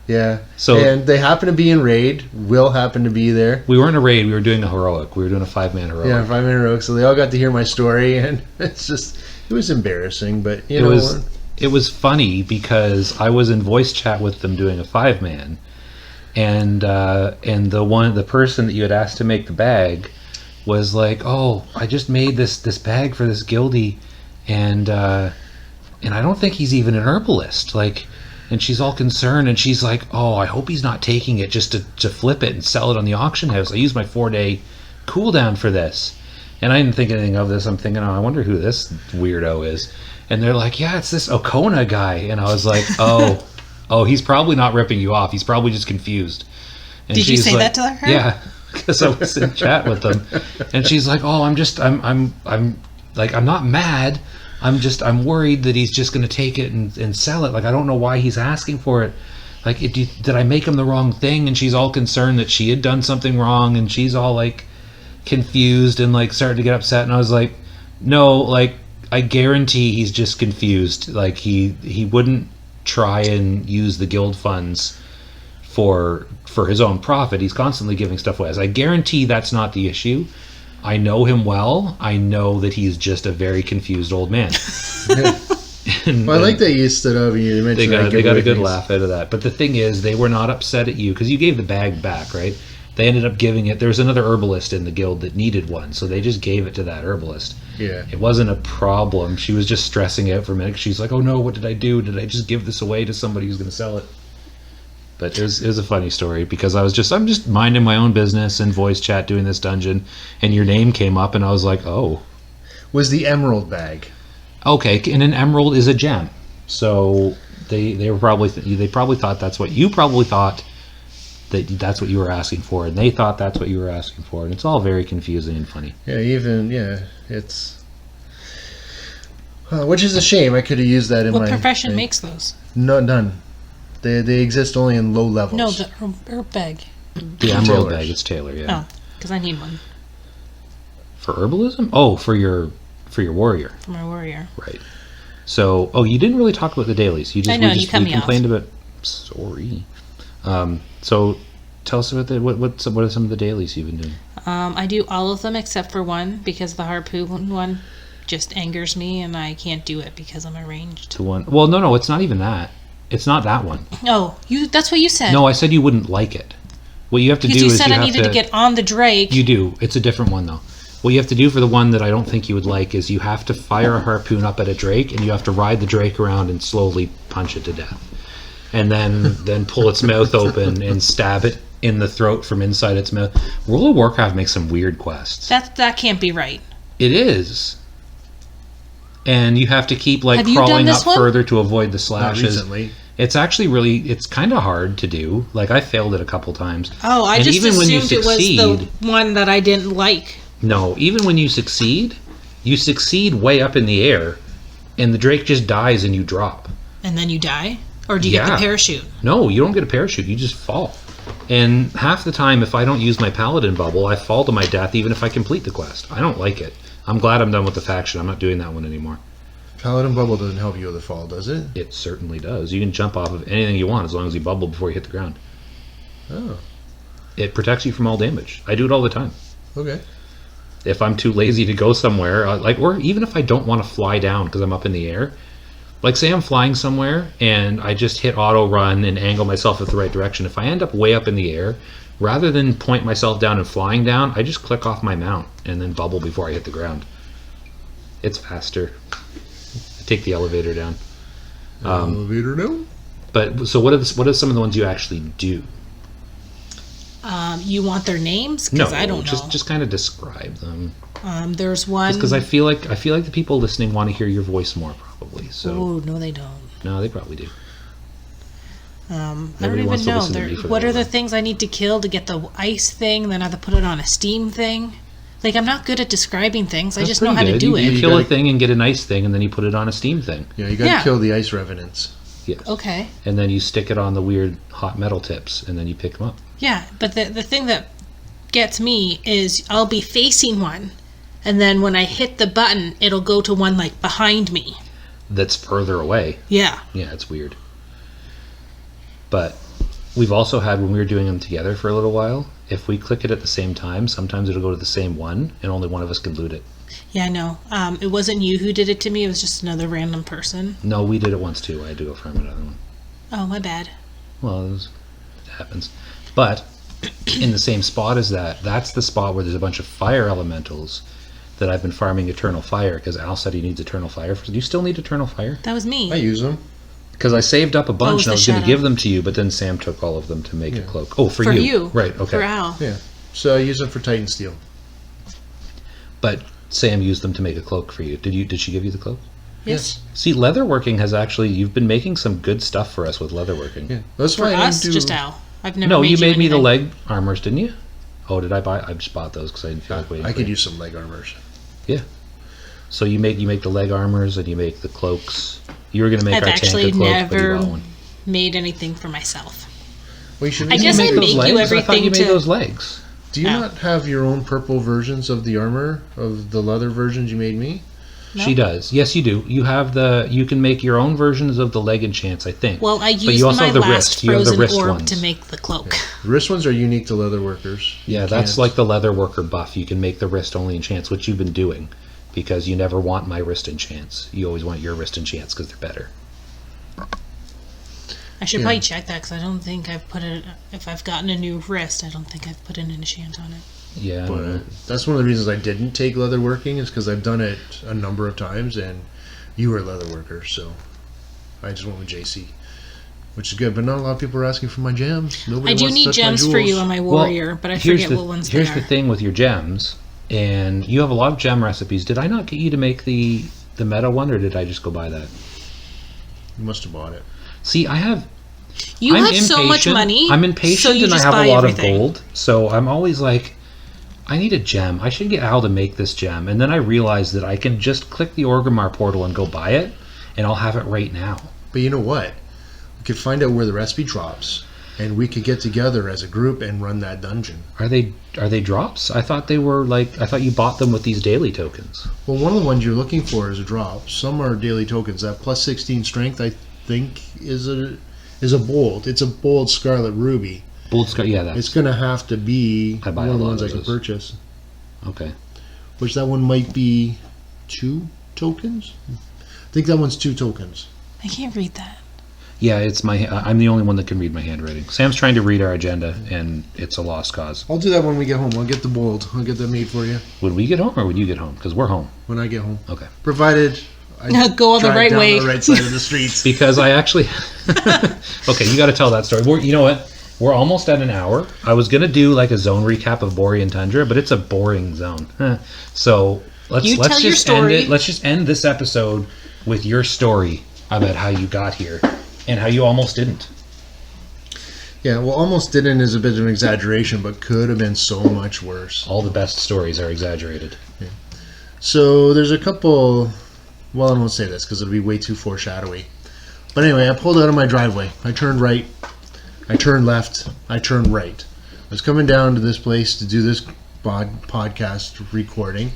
Yeah. So- and they happen to be in raid. Will happened to be there. We weren't a raid. We were doing a heroic. We were doing a 5-man heroic. Yeah, 5 minute rogue. So they all got to hear my story, and it was embarrassing, but you It know was it was funny because I was in voice chat with them doing a 5-man, and the person that you had asked to make the bag was like, "Oh, I just made this bag for this guildie, and I don't think he's even an herbalist." Like, and she's all concerned, and she's like, "Oh, I hope he's not taking it just to flip it and sell it on the auction house. I used my 4-day cooldown for this." And I didn't think anything of this. I'm thinking, oh, I wonder who this weirdo is. And they're like, yeah, it's this Okona guy. And I was like, oh, he's probably not ripping you off. He's probably just confused. And Did you she's say like, that to her? Yeah, because I was in chat with them. And she's like, oh, I'm like, I'm not mad. I'm worried that he's just going to take it and sell it. Like, I don't know why he's asking for it. Like, did I make him the wrong thing? And she's all concerned that she had done something wrong. And she's all like, confused and like started to get upset, and I was like, no, like, I guarantee he's just confused. Like, he wouldn't try and use the guild funds for his own profit. He's constantly giving stuff away. I guarantee that's not the issue. I know him well. I know that he's just a very confused old man. And, Well, I like that you stood up and you mentioned they got a good laugh out of that. But the thing is, they were not upset at you because you gave the bag back, right? They ended up giving it. There was another herbalist in the guild that needed one, so they just gave it to that herbalist. Yeah. It wasn't a problem. She was just stressing out for a minute. She's like, "Oh no, what did I do? Did I just give this away to somebody who's going to sell it?" But it was a funny story because I'm just minding my own business in voice chat doing this dungeon, and your name came up, and I was like, "Oh, Was the emerald bag. okay." And an emerald is a gem, so they were probably they probably thought that's what you probably thought. That's what you were asking for, and they thought that's what you were asking for, and it's all very confusing and funny. Yeah, it's... which is a shame. I could have used that in What my... profession thing. makes those? No, none. They exist only in low levels. No, the herb bag. The emerald Tailors. bag, it's Taylor, yeah. Oh, because I need one For herbalism? Oh, for your warrior, for my warrior. right? So, you didn't really talk about the dailies. You just I know, we just you cut we me off. complained about. Sorry. So tell us about what are some of the dailies you've been doing? I do all of them except for one because the harpoon one just angers me and I can't do it because I'm arranged. To one. Well, no, it's not even that. It's not that one. Oh, that's what you said. No, I said you wouldn't like it. What you have to do because you is said you I have needed to get on the Drake. You do. It's a different one, though. What you have to do for the one that I don't think you would like is you have to fire a harpoon up at a drake, and you have to ride the drake around and slowly punch it to death. And then pull its mouth open and stab it in the throat from inside its mouth. World of Warcraft makes some weird quests. That can't be right. It is. And you have to keep like Have you done crawling this up one? further to avoid the Not slashes. recently. It's actually it's kind of hard to do. Like I failed it a couple times. Oh, I And just even when you assumed it was the one that I didn't like. No, even when you succeed way up in the air, and the Drake just dies and you drop. And then you die? Or do you get Yeah. the parachute? No, you don't get a parachute. You just fall. And half the time, if I don't use my paladin bubble, I fall to my death even if I complete the quest. I don't like it. I'm glad I'm done with the faction. I'm not doing that one anymore. Paladin bubble doesn't help you with the fall, does it? It certainly does. You can jump off of anything you want as long as you bubble before you hit the ground. Oh, It protects you from all damage. I do it all the time. okay. If I'm too lazy to go somewhere, or even if I don't want to fly down because I'm up in the air, like say I'm flying somewhere and I just hit auto run and angle myself at the right direction. If I end up way up in the air, rather than point myself down and flying down, I just click off my mount and then bubble before I hit the ground. It's faster. I take the elevator down. Elevator down? But so what are some of the ones you actually do? You want their names? No, Because I don't know. just kind of describe them. There's one. Because I feel like the people listening want to hear your voice more, probably. So Oh, no, they don't. no, they probably do. I don't Nobody wants even to know. listen to me for What that are the long. things I need to kill to get the ice thing? Then I have to put it on a steam thing. Like, I'm not good at describing things. I That's just know how pretty to good. do You it. kill a gotta- thing and get an ice thing, and then you put it on a steam thing. Yeah, you gotta Yeah. kill the ice revenants. Yes. Okay. And then you stick it on the weird hot metal tips, and then you pick them up. Yeah, but the thing that gets me is I'll be facing one, and then when I hit the button, it'll go to one, like, behind me. That's further away. Yeah. Yeah, it's weird. But we've also had, when we were doing them together for a little while, if we click it at the same time, sometimes it'll go to the same one, and only one of us can loot it. Yeah, I know. It wasn't you who did it to me. It was just another random person. No, we did it once too. I had to go farm another one. Oh, my bad. Well, it happens. But in the same spot as that's the spot where there's a bunch of fire elementals that I've been farming Eternal Fire, because Al said he needs Eternal Fire. Do you still need Eternal Fire? That was me. I use them. Because I saved up a bunch was and I the was going to shadow. give them to you, but then Sam took all of them to make a cloak. Oh, for For you. you. Right, okay. For Al. Yeah. So I use them for Titan Steel. But Sam used them to make a cloak for you. Did she give you the cloak? Yes. See, leatherworking has actually, you've been making some good stuff for us with leatherworking. Yeah. That's For why I us, don't do... just Al. I've never No, made you made me the anything. leg armors, didn't you? Oh, did I buy? I just bought those because I didn't feel like waiting. I for could you. use some leg armors. Yeah. So you make the leg armors and you make the cloaks. You were going to make I've our actually Tanka cloak, but you never bought one. made anything for myself. Well, you should I guess You I make those make you legs? I thought everything you made to- those legs. Do you Oh. not have your own purple versions of the armor, of the leather versions you made me? No? She does. Yes, you do. You have you can make your own versions of the leg enchants, I think. Well, I But used you also my have the last wrist. You have the frozen wrist orb ones. to make the cloak. The wrist ones are unique to leather workers. Yeah, You that's can't- like the leather worker buff. You can make the wrist only enchants, which you've been doing, because you never want my wrist enchants. You always want your wrist enchants because they're better. I should Yeah. probably check that because I don't think I've put it. If I've gotten a new wrist, I don't think I've put an enchant on it. Yeah. I don't know. But that's one of the reasons I didn't take leather working is because I've done it a number of times and you were a leather worker, so I just went with JC, which is good. But not a lot of people are asking for my gems. Nobody I do wants to need touch my gems for you jewels. on my Well, warrior, but I here's forget what ones they Here's are. the thing with your gems, and you have a lot of gem recipes. Did I not get you to make the meta one, or did I just go buy that? You must have bought it. See, I'm You have so much impatient. money. I'm impatient so you and I just have buy a lot everything. of gold. So I'm always like, I need a gem. I should get Al to make this gem. And then I realize that I can just click the Orgrimmar portal and go buy it, and I'll have it right now. But you know what? We could find out where the recipe drops, and we could get together as a group and run that dungeon. Are they drops? I thought they were I thought you bought them with these daily tokens. Well, one of the ones you're looking for is a drop. Some are daily tokens. That plus 16 strength, I think, is a bold. It's a bold scarlet ruby. Bold Scar, yeah, It's that's going to have to be I buy one a of the lot ones of I can those. purchase. okay. Which that one might be 2 tokens. I think that one's 2 tokens. I can't read that. Yeah, it's I'm the only one that can read my handwriting. Sam's trying to read our agenda, and it's a lost cause. I'll do that when we get home. I'll get the bold. I'll get that made for you Would we get home, or would you get home? Because we're home. when I get home. Okay. Provided I Go on the drive right down way. the right side of the streets. Because I actually... Okay, you got to tell that story. You know what? We're almost at an hour. I was gonna do like a zone recap of Borean Tundra, but it's a boring zone. So let's You tell your just end story. it. Let's just end this episode with your story about how you got here and how you almost didn't. Yeah, well, almost didn't is a bit of an exaggeration, but could have been so much worse. All the best stories are exaggerated. So there's a couple. Well, I won't say this because it'll be way too foreshadowy. But anyway, I pulled out of my driveway. I turned right. I turned left. I turned right. I was coming down to this place to do this podcast recording.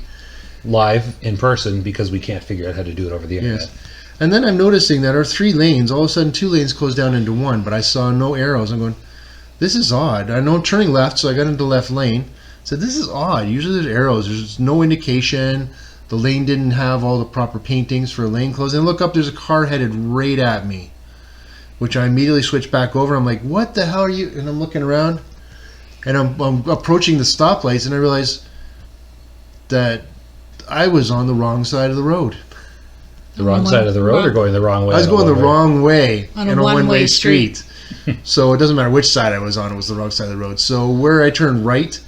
Live in person because we can't figure out how to do it over the internet. Yes. And then I'm noticing that our 3 lanes, all of a sudden 2 lanes closed down into 1, but I saw no arrows. I'm going, this is odd. I know I'm turning left, so I got into the left lane. I said, this is odd. Usually there's arrows. There's no indication. The lane didn't have all the proper paintings for a lane close. And look up, there's a car headed right at me, which I immediately switched back over. I'm like, what the hell are you? And I'm looking around, and I'm approaching the stoplights, and I realize that I was on the wrong side of the road. The wrong side of the road or going the wrong way? I was going the wrong way On a in a one-way one-way street. So it doesn't matter which side I was on, it was the wrong side of the road. So where I turned right,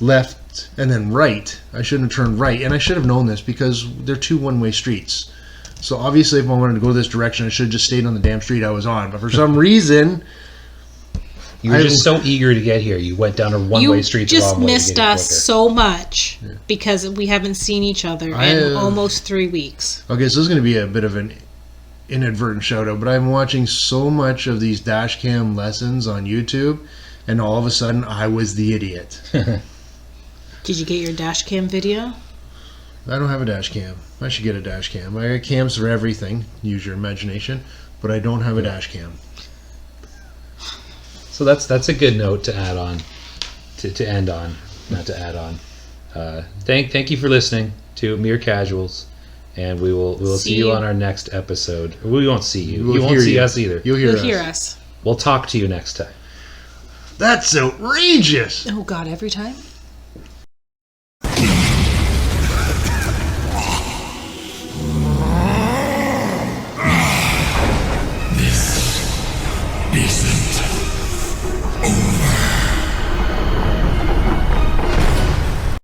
left, and then right, I shouldn't have turned right. And I should have known this because they're 2 one-way streets. So obviously if I wanted to go this direction, I should have just stayed on the damn street I was on. But for some reason... You were just so eager to get here. You went down a one-way street the You just wrong way. missed us so much because we haven't seen each other in almost 3 weeks. Okay, so this is going to be a bit of an inadvertent shout out, but I'm watching so much of these dash cam lessons on YouTube, and all of a sudden I was the idiot. Did you get your dash cam video? I don't have a dash cam. I should get a dash cam. I got cams for everything. Use your imagination, but I don't have a dash cam. So that's a good note to add on, to end on, not to add on. Thank you for listening to Mere Casuals, and we will see you on our next episode. We won't see you. You won't see us either. You'll You'll hear hear us. us. We'll talk to you next time. That's outrageous! Oh, God, every time?